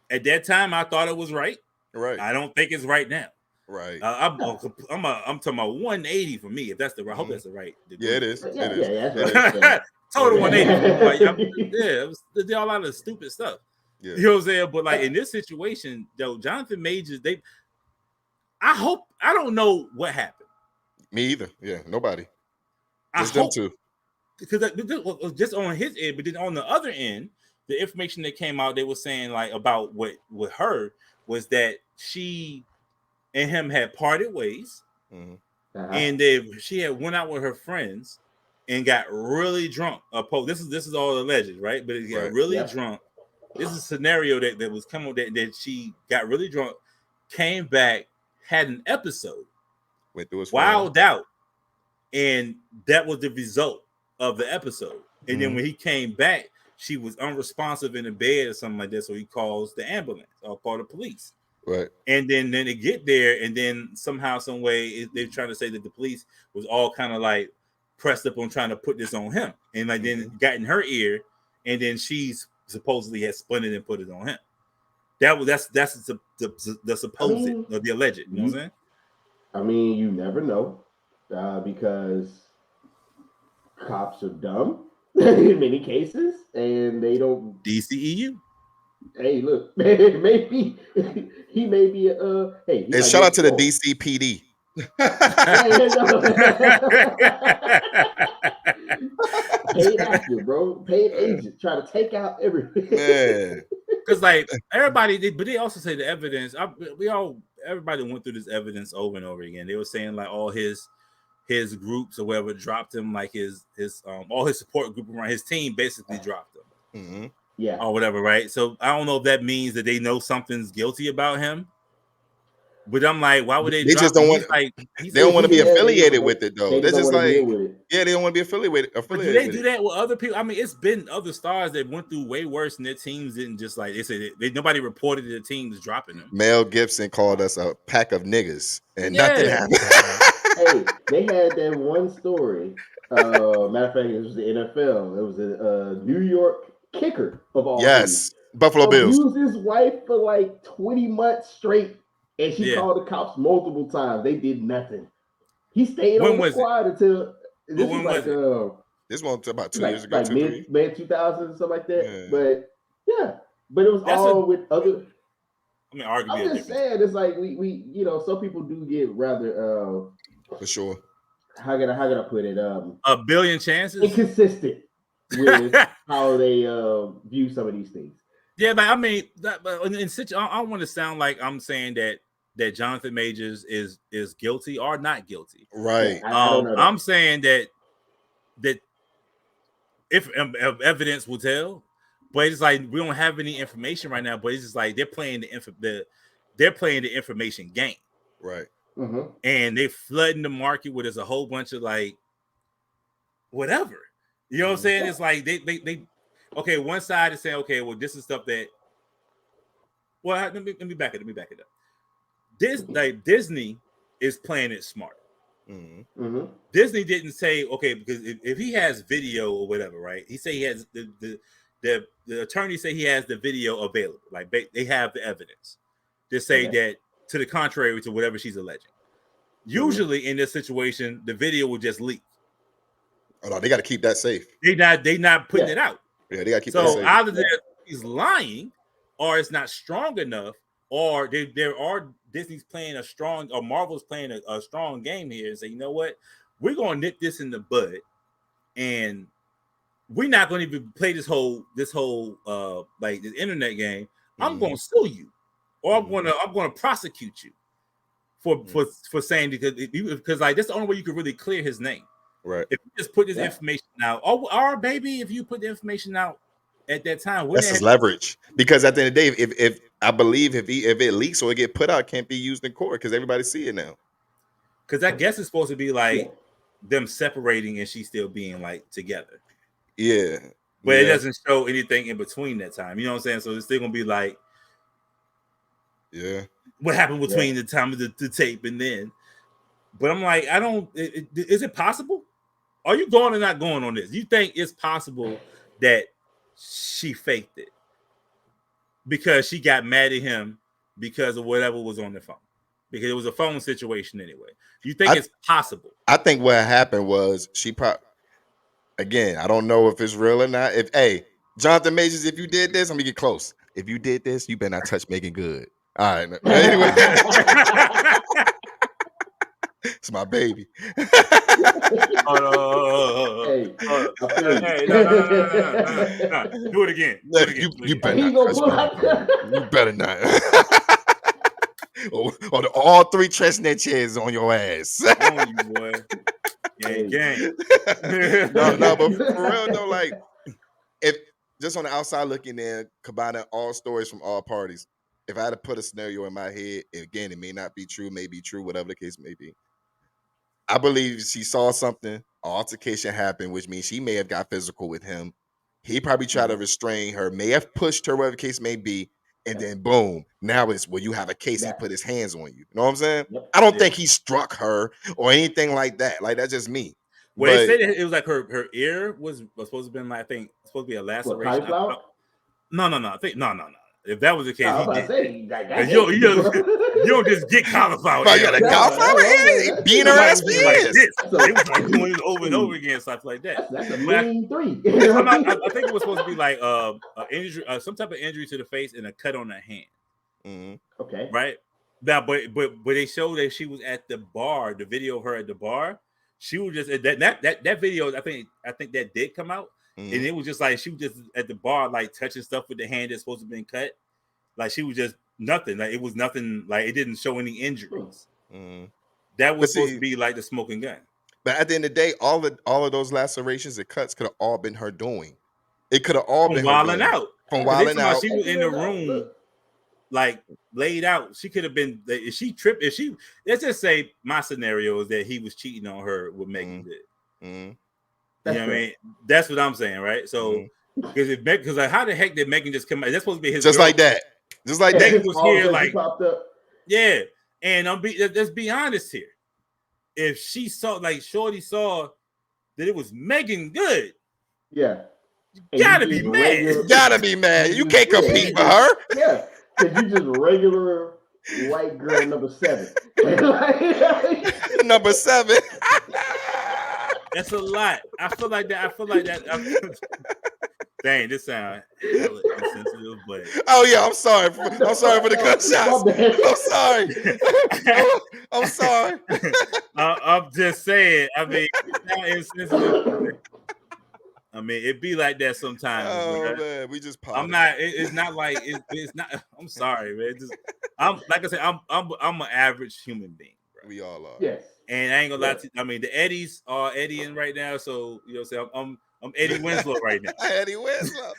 At that time, I thought it was right. Right. I don't think it's right now. Right. I'm talking about 180 for me. If that's the right, I hope that's the right. Yeah, it is. Yeah, that's right. Total 180. It was a lot of stupid stuff. Yeah. You know what I'm saying? But like in this situation, though, Jonathan Majors, I don't know what happened. Me either. Yeah, nobody. Just them two. Because just on his end, but then on the other end, the information that came out, they were saying like about what with her was that she and him had parted ways, and she had went out with her friends and got really drunk. This is all alleged, right? But it got really drunk. This is a scenario that was coming that she got really drunk, came back, had an episode, went through his wild out, and that was the result of the episode. And then when he came back, she was unresponsive in the bed or something like that. So he calls the ambulance or call the police. Right. And then they get there, and then somehow, some way, they're trying to say that the police was all kind of like pressed up on trying to put this on him, and like then got in her ear, and then she's supposedly had spun it and put it on him. That's the supposed or the alleged. You know what I'm saying? I mean, you never know because cops are dumb in many cases, and they don't. DCEU. Hey, look, maybe he may be Hey, shout out to the DCPD. Paid actor, bro. Paid agent. Try to take out everything. Man. Because like everybody, but they also say the evidence. Everybody went through this evidence over and over again. They were saying like all his groups or whatever dropped him, like his all his support group around his team basically dropped him. Yeah, or whatever, right? So I don't know if that means that they know something's guilty about him. But I'm like, why would they? They just don't want. They don't want to be affiliated with it, though. They're just like, they don't want to be affiliated. But do they do that with other people? I mean, it's been other stars that went through way worse, and their teams didn't just like they said. Nobody reported their teams dropping them. Mel Gibson called us a pack of niggas, and nothing happened. Hey, they had that one story. Matter of fact, it was the NFL. It was a New York kicker of all. Yes, Buffalo Bills. Abused his wife for like 20 months straight. And she called the cops multiple times. They did nothing. He stayed on the squad until this was like this one about 2 years ago, like mid 2000s, something like that. Yeah. But it was with other. I mean, arguably, I'm just saying, it's like we some people do get rather for sure. How can I put it? A billion chances. Inconsistent with how they view some of these things. Yeah, but I mean, I don't want to sound like I'm saying that that Jonathan Majors is guilty or not guilty. Right. I don't know that. I'm saying that if evidence will tell, but it's like we don't have any information right now. But it's just like they're playing the information game, right? Mm-hmm. And they flooding the market with a whole bunch of like whatever. You know what I'm saying? It's like they okay. One side is saying, okay, well, this is stuff that. Well, let me back it. Let me back it up. Disney is playing it smart. Mm-hmm. Mm-hmm. Disney didn't say, okay, because if he has video or whatever, right? He say he has the attorney say he has the video available. Like they have the evidence to say that to the contrary to whatever she's alleging. Usually in this situation, the video will just leak. Oh no, they got to keep that safe. They not putting it out. Yeah, they got to keep that safe. So either he's lying, or it's not strong enough, or there are Disney's playing a strong, or Marvel's playing a strong game here and say, you know what, we're gonna nip this in the bud, and we're not gonna even play this whole like this internet game. I'm gonna sue you, or I'm gonna prosecute you for saying because like that's the only way you can really clear his name. Right. If you just put this information out, or baby, if you put the information out at that time, that's his leverage. Because at the end of the day, if I believe if it leaks or it get put out, it can't be used in court because everybody see it now. Because I guess it's supposed to be like them separating and she still being like together. Yeah. But it doesn't show anything in between that time. You know what I'm saying? So it's still gonna be like, what happened between the time of the tape and then. But I'm like, is it possible? Are you going or not going on this? You think it's possible that she faked it because she got mad at him because of whatever was on the phone? Because it was a phone situation anyway. You think it's possible? I think what happened was she probably, again, I don't know if it's real or not. Jonathan Majors, if you did this, I'm gonna get close. If you did this, you better not touch Megan Good. All right. Anyway. It's my baby. Hey, no. Do it again. You better not. You better not. All 3 chestnut chairs on your ass. On you, boy. Gang. No, but for real though, like if just on the outside looking in, combining all stories from all parties, if I had to put a scenario in my head, again, it may not be true, may be true, whatever the case may be. I believe she saw something, an altercation happened, which means she may have got physical with him. He probably tried to restrain her, may have pushed her, whatever the case may be, and then boom, now it's you have a case, he put his hands on you. You know what I'm saying? I don't think he struck her or anything like that. Like, that's just me. Well, they said it was like her ear was supposed to have been like, I think, supposed to be a laceration. No. I think no. If that was the case, you don't just get cauliflower. You got a cauliflower ear? He beating her ass with like this. It was like doing it over and over again, stuff like that. That's a mean 3. I think it was supposed to be like injury, some type of injury to the face and a cut on the hand. Mm-hmm. Okay. Right. Now, but they showed that she was at the bar. The video of her at the bar. She was just that video. I think that did come out. Mm-hmm. And it was just like she was just at the bar, like touching stuff with the hand that's supposed to have been cut. Like she was just nothing. Like it was nothing. Like it didn't show any injuries. Mm-hmm. That was supposed to be like the smoking gun. But at the end of the day, all of those lacerations and cuts could have all been her doing. It could have all been wilding out. From wilding out. She was in the room, like laid out. She could have been. If she tripped, let's just say my scenario is that he was cheating on her with Megan Good. Mm-hmm. You know what I mean? That's what I'm saying, right? So, because like, how the heck did Megan just come out? That's supposed to be his just girl. Like that. Just like Megan that. was here, like popped up. Yeah. And let's be honest here. If she saw, like Shorty saw that it was Megan Good, you gotta be mad. You gotta be mad. You can't compete for her. Yeah, because you just regular white girl number 7. Number 7. That's a lot. I feel like that. Dang, this sounds insensitive, but I'm sorry. I'm sorry for the gunshots. I'm sorry. I'm just saying. I mean, it's insensitive. I mean, it be like that sometimes. Oh man, we just I'm not. It's not like it's not. I'm sorry, man. I'm like I said. I'm an average human being. Bro. We all are. Yes. And I ain't gonna lie to you. I mean, the Eddies are Eddieing right now, so you know, what I'm Eddie Winslow right now. Eddie Winslow.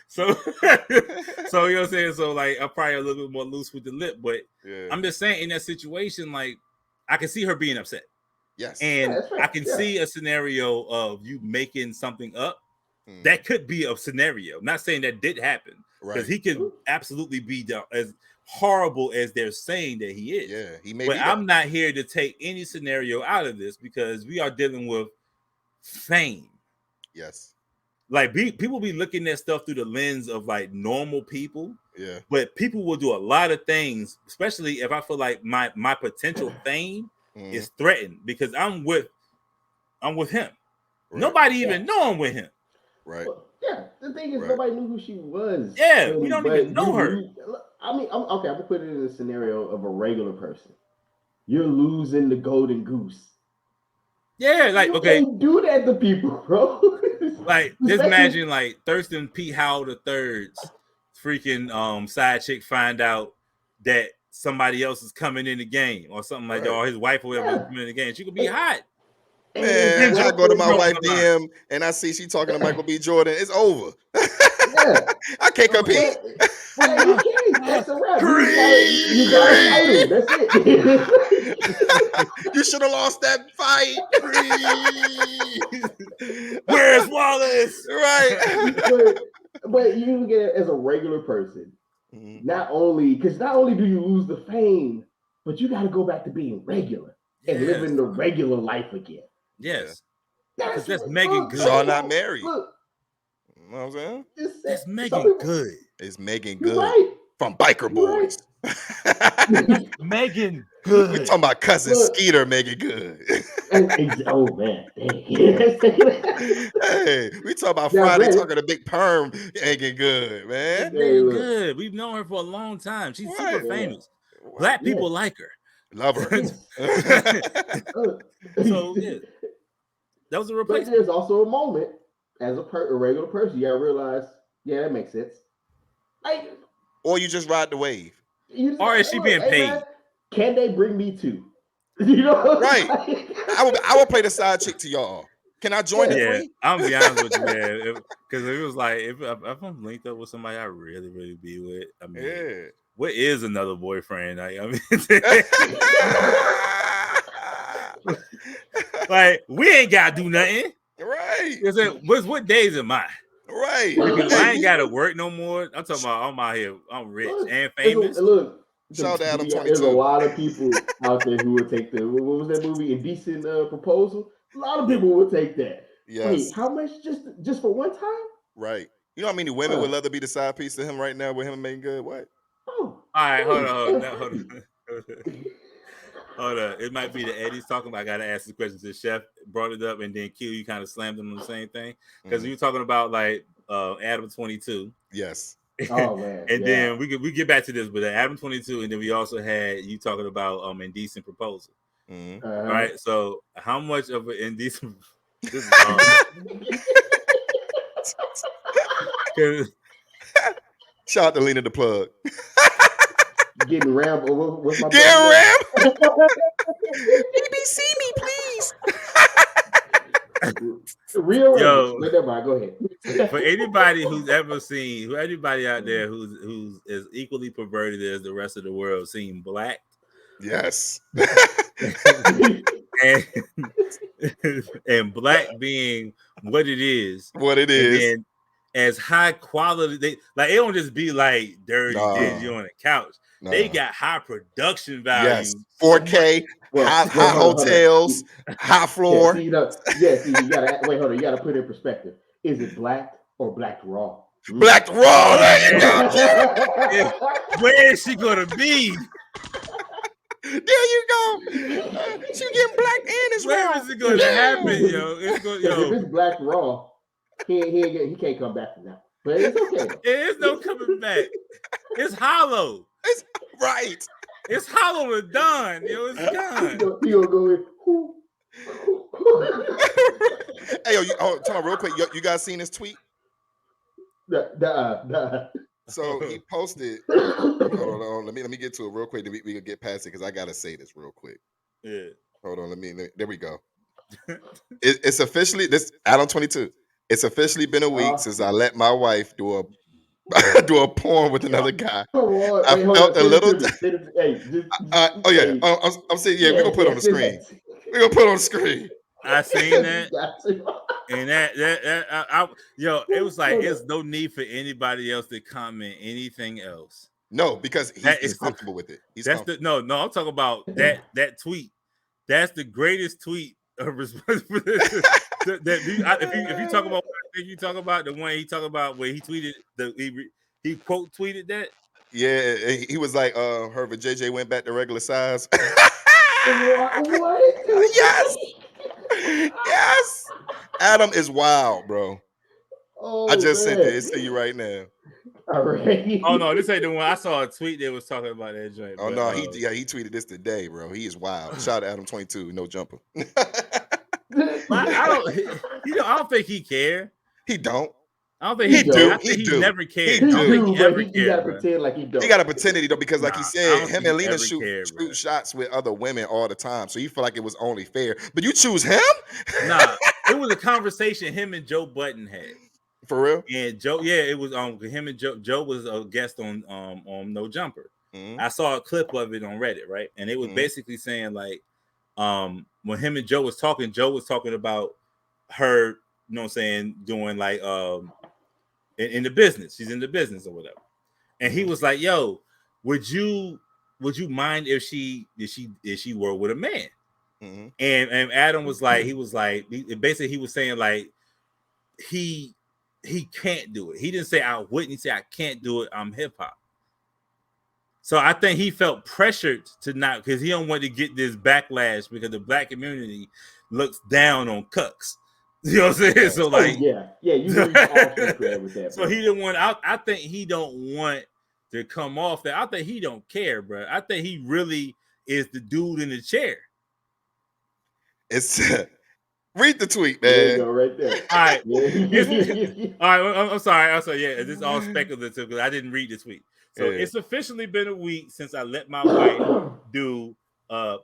so you know what I'm saying. So like, I'm probably a little bit more loose with the lip, but I'm just saying, in that situation, like, I can see her being upset. Yes, and I can see a scenario of you making something up. That could be a scenario. I'm not saying that did happen, because he could absolutely be as horrible as they're saying that he is. Yeah, he may. But I'm not here to take any scenario out of this, because we are dealing with fame. Yes. Like people be looking at stuff through the lens of like normal people. Yeah. But people will do a lot of things, especially if I feel like my potential fame is threatened, because I'm with him. Right. Nobody even know I'm with him. Right. Well, yeah. The thing is, nobody knew who she was. Yeah, we don't even know her. I mean, I'm gonna put it in the scenario of a regular person. You're losing the golden goose. Yeah, like, okay. You can't do that to people, bro. Like, just imagine like Thurston P. Howell III's freaking side chick find out that somebody else is coming in the game or something like that, or his wife or whatever is coming in the game. She could be hot. Man, I go to my wife DM and I see she talking to Michael B. Jordan. It's over. I can't compete. Well, you can't. That's a wrap. You got to fight him. That's it. You should have lost that fight. Where's Wallace? Right. But you get it as a regular person. Not only do you lose the fame, but you got to go back to being regular and living the regular life again. Yes. Because that's Megan Good. Y'all not married. Look. You know what I'm saying? It's Megan Good. It's Megan Good. Right. From Biker Boys. Right. Megan Good. We talking about cousin Skeeter, Megan Good. Oh man. Hey, we talking about Friday talking to Big Perm, Megan Good, man. Megan Good. We've known her for a long time. She's super famous. Black people like her. Love her. So that was a replacement. But there's also a moment as a regular person, you gotta realize, that makes sense. Like, or you just ride the wave. Or is she being paid? Man, can they bring me too? You know, right? I will play the side chick to y'all. Can I join it free? I'm gonna be honest with you, man. Because it was like, if I'm linked up with somebody I really, really be with, I mean, what is another boyfriend? I mean, like, we ain't gotta do nothing, right? What days am I? Right. Because I ain't gotta work no more. I'm talking about I'm out here, I'm rich and famous. Look, shout out to 22. There's a lot of people out there who would take what was that movie, Indecent Proposal? A lot of people would take that. Yes. Wait, how much just for one time? Right. You know how many women would love to be the side piece to him right now with him and Megan Good? What? Oh. All right, hold on. Hold on. It might be the Eddie's talking about. I gotta ask the question. The chef brought it up, and then Q, you kind of slammed him on the same thing. Because you were talking about like Adam 22. Yes. Oh man. And then we get back to this, but Adam 22, and then we also had you talking about indecent proposal. All right. So how much of an indecent shout out to Lena the Plug. Getting rammed over with my getting rammed. BBC me, please. Real never mind, go ahead. For anybody who's ever seen, anybody out there who's as equally perverted as the rest of the world, seen Black. Yes. and Black being what it is. And as high quality, they don't just be like dirty dingy on the couch. No. They got high production value. Yes. 4K, high hotels, high floor. You gotta wait, hold on. You gotta put it in perspective. Is it black or black raw? Black raw. Where is she gonna be? There you go. She getting black and it's raw. Where is it gonna happen, yo? If it's black raw, he can't come back from that. But it's okay. There is no coming back. It's hollow. It's right. It's hollow and done. It's done. You gonna go in. Hey, yo, tell me real quick. You guys seen this tweet? So he posted. Hold on. Let me get to it real quick. We can get past it because I gotta say this real quick. Yeah. Hold on. There we go. It's officially this Adam 22. It's officially been a week since I let my wife do a porn with another guy. Come on, I felt a little. Hey, I'm saying we're gonna put it on the screen. We're gonna put it on the screen. I seen that, and it was like there's no need for anybody else to comment anything else. No, because he's comfortable with it. No. I'm talking about that tweet. That's the greatest tweet of response. If you talk about the one he talk about where he tweeted he quote tweeted that. Yeah, he was like, her JJ went back to regular size. What? Yes. Adam is wild, bro. Oh, I just man. sent it. It's to you right now. All right. Oh no, this ain't the one. I saw a tweet that was talking about that joint. Oh no, he tweeted this today, bro. He is wild. Shout out to Adam 22, no jumper. I don't think he care. He don't. I don't think he do. I think he never cared. He gotta pretend like he don't. He gotta pretend that he don't because, like he said, him and Lena shoot shots with other women all the time. So you feel like it was only fair. But you choose him? Nah, it was a conversation him and Joe Budden had. For real? And Joe, it was him and Joe. Joe was a guest on No Jumper. Mm-hmm. I saw a clip of it on Reddit, right? And it was basically saying like, when him and Joe was talking about her, you know what I'm saying, doing like in the business. She's in the business or whatever. And he was like, yo, would you mind if she were with a man? Mm-hmm. And Adam was like, he was saying like he can't do it. He didn't say I wouldn't. He said I can't do it. I'm hip hop. So I think he felt pressured to not, because he don't want to get this backlash because the black community looks down on cucks. You know what I'm saying? So like, you with that. So he didn't want. I think he don't want to come off that. I think he don't care, bro. I think he really is the dude in the chair. It's read the tweet, man. There you go, right there. All right, all right. I'm sorry. Yeah, this is all speculative because I didn't read the tweet. So it's officially been a week since I let my wife do with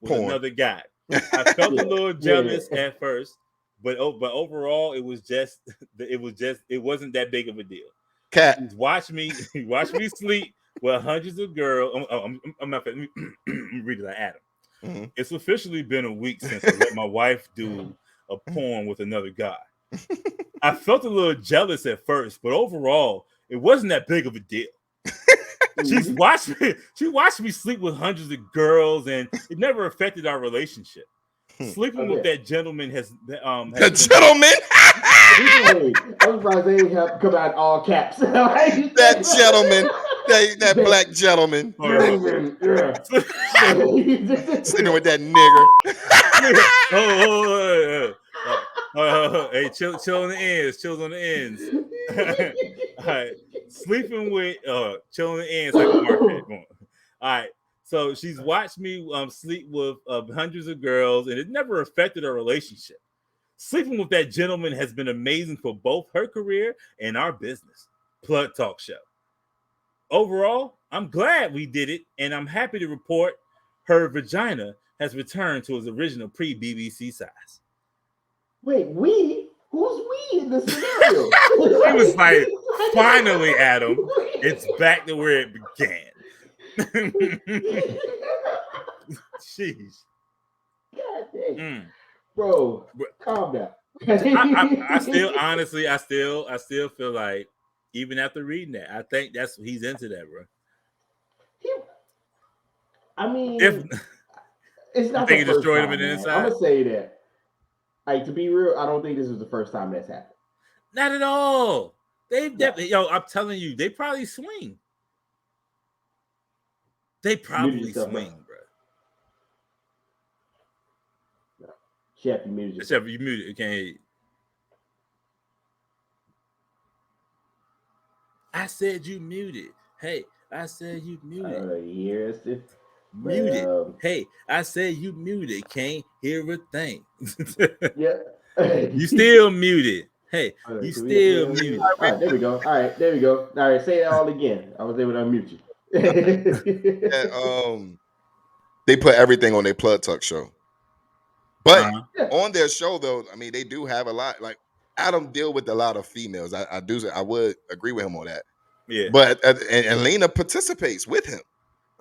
porn. Another guy. I felt a little jealous at first. But overall, it wasn't that big of a deal. Cat, watch me sleep with hundreds of girls. I'm not gonna read it like Adam. Mm-hmm. It's officially been a week since I let my wife do a porn with another guy. I felt a little jealous at first, but overall, it wasn't that big of a deal. She watched me sleep with hundreds of girls, and it never affected our relationship. Sleeping with that gentleman has the gentleman. I'm surprised they didn't have to come out in all caps. That gentleman, that black gentleman, sleeping with that nigger. Hey, chill on the ends. Chill on the ends. All right, sleeping with chill on the ends like a market. All right. So she's watched me sleep with hundreds of girls, and it never affected our relationship. Sleeping with that gentleman has been amazing for both her career and our business. Plug Talk Show. Overall, I'm glad we did it, and I'm happy to report her vagina has returned to its original pre-BBC size. Wait, we? Who's we in this scenario? She was like, finally, Adam, it's back to where it began. Jeez. God dang. Bro, calm down. I still feel like, even after reading that, I think he's into that, bro. It's not. I think it destroyed him in the inside. I'm gonna say that. Like, to be real, I don't think this is the first time that's happened. Not at all. They definitely, I'm telling you, they probably swing. They probably swing, bro. No. Chef, you muted. Except you muted. You can't hear you. I said you muted. Hey, I said you muted. Yes. Muted. Hey, I said you muted. Can't hear a thing. Yeah. You still muted. Hey, you still muted. All right, there we go. All right, there we go. All right, say it all again. I was able to unmute you. And, they put everything on their Plug Talk show. But on their show, though, I mean, they do have a lot. Like Adam deal with a lot of females. I would agree with him on that. Yeah. But and Lena participates with him.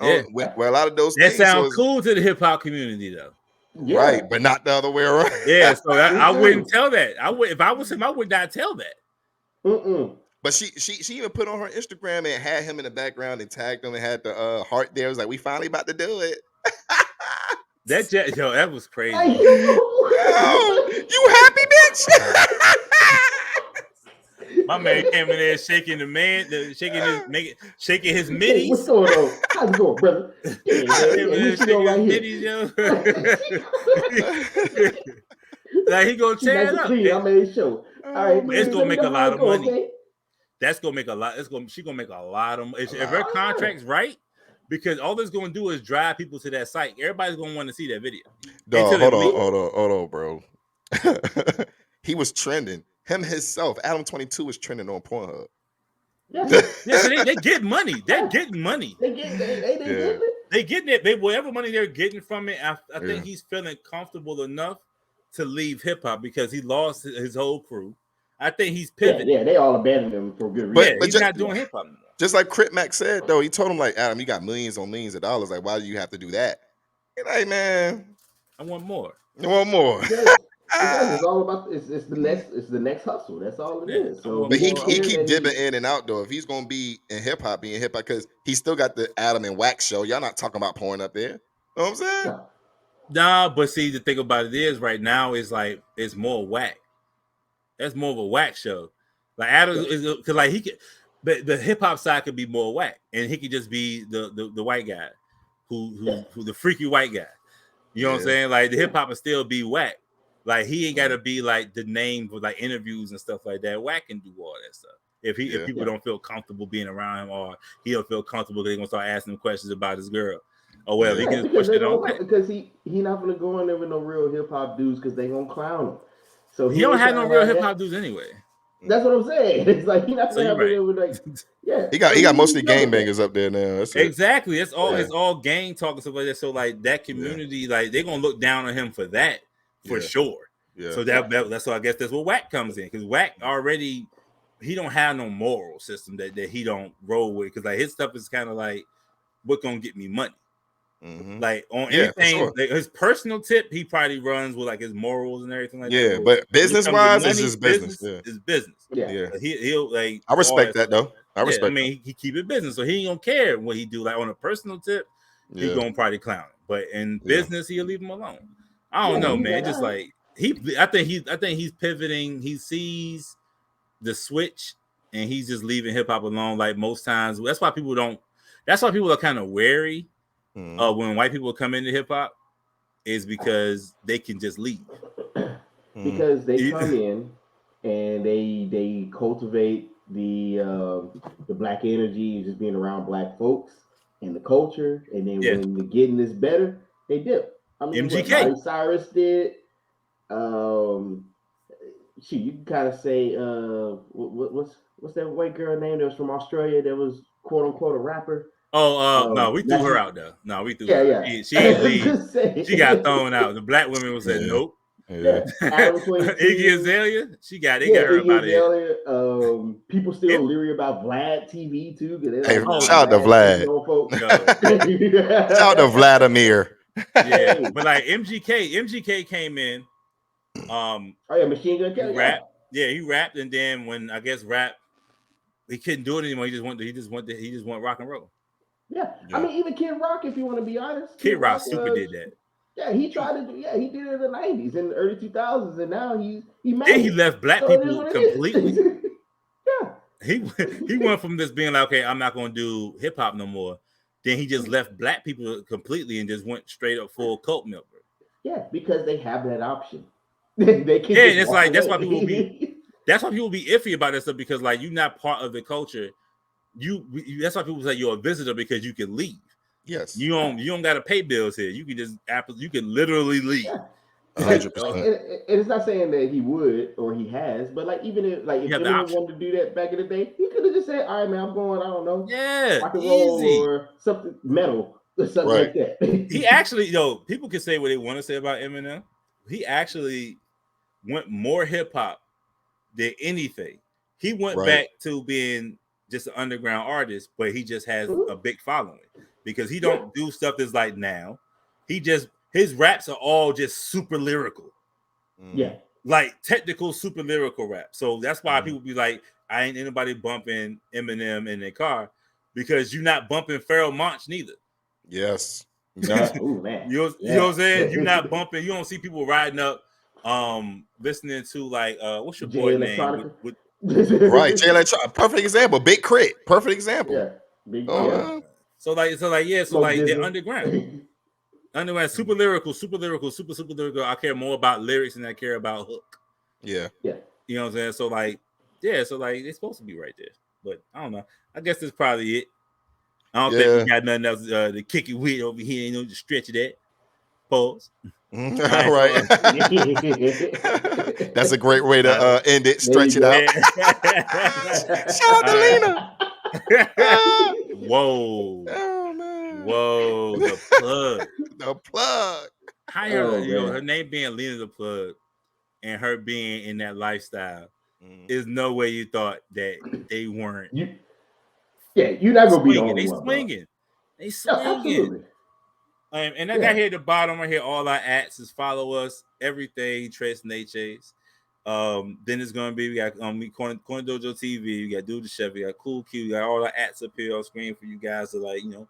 Yeah. With a lot of those that things. Sounds cool to the hip hop community, though. Yeah. Right, but not the other way around. Yeah, so I wouldn't tell that. I would, if I was him, I would not tell that. But she even put on her Instagram and had him in the background and tagged him and had the heart there. It was like, we finally about to do it. That was crazy. Yo, you happy, bitch? My man came in there shaking shaking his middies. Hey, what's going on? How's it going, brother? Like he gonna tear it up. I made sure. All right, it's gonna make a lot of money. Okay? That's gonna make a lot. She's gonna make a lot of money if her contract's right. Because all this going to do is drive people to that site. Everybody's going to want to see that video. Dog, hold on, bro. He was trending. Him himself, Adam 22 was trending on Pornhub. Yeah, so they get money. They're getting money. They getting it. They whatever money they're getting from it. I think he's feeling comfortable enough to leave hip hop because he lost his whole crew. I think he's pivoting. Yeah, they all abandoned him for good reason. But he's not doing hip hop anymore. Just like Crit Mac said, though, he told him, like, Adam, you got millions on millions of dollars. Like, why do you have to do that? He's like, man, I want more. I want more. It's all about it's the next hustle. That's all it is. So, but he keep dipping in and out though. If he's gonna be in hip hop, because he still got the Adam and Wax show. Y'all not talking about porn up there. You know what I'm saying? Nah, but see, the thing about it is right now is like it's more whack. That's more of a whack show. Like Adam is because like he could. But the hip hop side could be more whack, and he could just be the white guy, who the freaky white guy. You know what I'm saying? Like the hip hop will still be whack. Like he ain't got to be like the name for like interviews and stuff like that. Whack can do all that stuff. If people don't feel comfortable being around him, or he don't feel comfortable, they're gonna start asking him questions about his girl, or whatever. He can just push it on. Because he not gonna go in there with no real hip hop dudes because they gonna clown him. So he don't have no real hip hop dudes anyway. That's what I'm saying. It's like he not gonna have it with like He got mostly gangbangers up there now. That's exactly. It's all gang talk and stuff like that. So like that community, like they're gonna look down on him for that for sure. Yeah. So that's so I guess that's where Wack comes in because Wack already he don't have no moral system that he don't roll with because like his stuff is kind of like what gonna get me money. Mm-hmm. Like on anything, sure. Like his personal tip, he probably runs with like his morals and everything like that. Yeah, but business wise, it's just business. It's business. Yeah. He'll like. I respect that though. I respect. I mean, he keep it business, so he ain't gonna care what he do. Like on a personal tip, he gonna probably clown him, but in business, he'll leave him alone. I don't know, man. Just like I think he's pivoting. He sees the switch, and he's just leaving hip hop alone. Like most times, that's why people are kind of wary. When white people come into hip hop, is because they can just leave. Because they come in and they cultivate the black energy, just being around black folks and the culture, and then when the getting is better, they dip. I mean, MGK. what Cyrus did. You can kind of say what's that white girl name that was from Australia that was quote unquote a rapper. No, we threw her out though. No, we threw her out. She ain't leave. She got thrown out. The black women was said nope. Yeah. Iggy Azalea, they got her about it. People still leery about Vlad TV too. Shout out to Vlad. Shout out to Vladimir. Yeah, but like MGK came in. Machine Gun Kelly. He rapped, and then when I guess he couldn't do it anymore. He just went rock and roll. Yeah. I mean, even Kid Rock, if you want to be honest. Kid Rock super did that. Yeah, he tried to do. Yeah, he did it in the 90s, in the early 2000s, and now he made and he left black people completely. Yeah. He went from this being like, okay, I'm not going to do hip hop no more. Then he just left black people completely and just went straight up full cult milker. Yeah, because they have that option. They can. Yeah, and it's like that's why people be iffy about that stuff because like you're not part of the culture. That's why people say you're a visitor because you can leave. Yes, you don't got to pay bills here. You can just literally leave. And 100%. it's not saying that he would or he has, but like even if Eminem wanted to do that back in the day, he could have just said, "All right, man, I'm going. I don't know, rock and roll or something metal or something like that." He actually, people can say what they want to say about Eminem. He actually went more hip hop than anything. He went back to being just an underground artist, but he just has a big following because he don't do stuff that's like now. His raps are all just super lyrical. Yeah. Like technical super lyrical rap. So that's why people be like, I ain't anybody bumping Eminem in their car because you're not bumping Pharoah Monch neither. Yes. Ooh, man. You know what I'm saying? You're not bumping, you don't see people riding up listening to like what's your boy name? Right, Jay Electronica. Perfect example. Big Crit. Perfect example. Yeah. Big So they're underground. Underground, super lyrical, super lyrical. I care more about lyrics than I care about hook. Yeah. Yeah. You know what I'm saying? So they're supposed to be right there. But I don't know. I guess that's probably it. I don't think we got nothing else to kick it with over here. You know, just stretch it at. Pause. Right. That's a great way to end it. Stretch it out. Shout out to Lena. Whoa. Oh man. Whoa. The plug. The plug. How her name being Lena the Plug and her being in that lifestyle is no way you thought that they weren't. You're not gonna be the only one. They swinging. Absolutely. And I got here at the bottom right here. All our ats is follow us. Everything Trace Naches. Then it's gonna be we got Corner Dojo TV. We got Dude the Chef. We got Cool Q. We got all our ats up here on screen for you guys to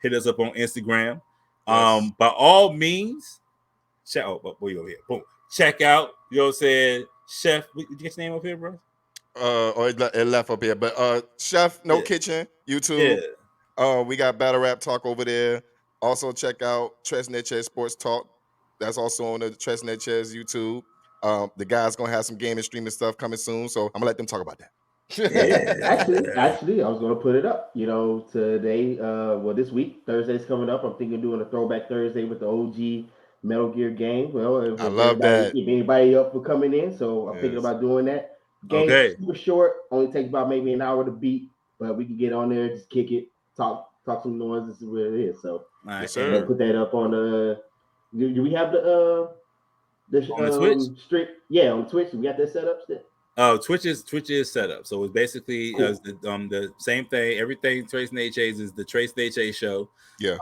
hit us up on Instagram. Yes. By all means, check out. Oh, boy, over here. Boom. Check out. You know what I'm saying? Chef. Did you get your name up here, bro? Or it left up here, but Chef No Kitchen YouTube. Yeah. We got Battle Rap Talk over there. Also check out Tres Neches Sports Talk. That's also on the Tres Neches YouTube. The guys gonna have some gaming streaming stuff coming soon, so I'm gonna let them talk about that. Actually, I was gonna put it up. Today, this week, Thursday's coming up. I'm thinking of doing a throwback Thursday with the OG Metal Gear game. Well, I love that. If anybody up for coming in, so I'm thinking about doing that. Game super short, only takes about maybe an hour to beat, but we can get on there, just kick it, talk some noise. This is what it is. So, put that up on the. Do we have the Twitch? Stream? Yeah, on Twitch. We got that set up still. Twitch is set up, so it's basically the same thing. Everything Trace Naches is the Trace Naches show. Yeah.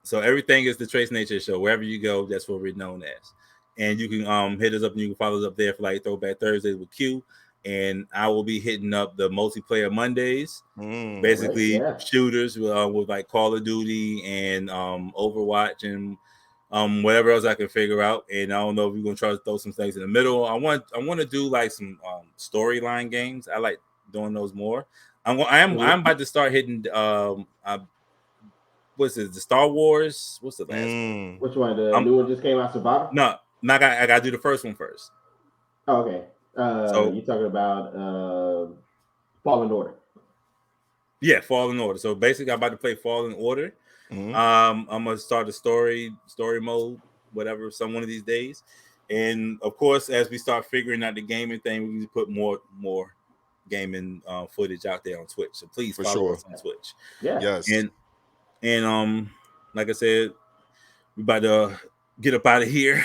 So everything is the Trace Naches show. Wherever you go, that's what we're known as. And you can hit us up and you can follow us up there for like Throwback Thursdays with Q. And I will be hitting up the multiplayer Mondays, basically shooters with like Call of Duty and Overwatch and whatever else I can figure out. And I don't know if we're gonna try to throw some things in the middle. I want to do like some storyline games. I like doing those more. I'm about to start hitting what's it? The Star Wars? What's the last one? Which one? The new one just came out, Survivor? No, I gotta do the first one first. Oh, okay. So you're talking about Fallen Order. Yeah, Fallen Order. So basically, I'm about to play Fallen Order. I'm gonna start the story mode, whatever, one of these days. And of course, as we start figuring out the gaming thing, we can put more gaming footage out there on Twitch. So please follow us on Twitch. Yeah. Yes. And like I said, we about to get up out of here.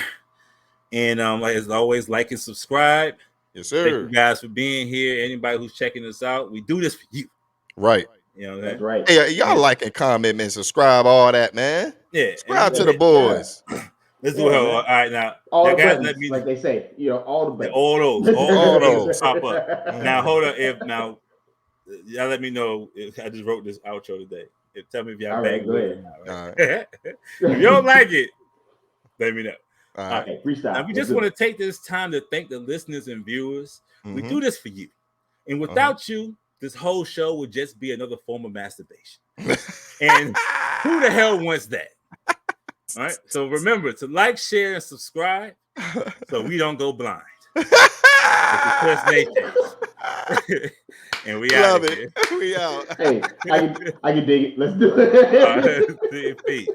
And like as always, like and subscribe. Yes, sir. Thank you guys for being here. Anybody who's checking us out, we do this for you. Right. You know that's right. Hey, y'all like and comment and subscribe, all that, man. Yeah. Subscribe to the boys. Yeah. Let's do it. All right, now. All the guys, let me, like they say, all the buttons. All those pop up. Now, hold on. Y'all let me know if I just wrote this outro today. Tell me if y'all bang with it or not. Right? If you don't like it, let me know. All right. Freestyle. Now, we just want to take this time to thank the listeners and viewers. We do this for you. And without you, this whole show would just be another form of masturbation. And who the hell wants that? All right. So remember to like, share, and subscribe so we don't go blind. And we out here. We out. Hey, I can dig it. Let's do it. Peace.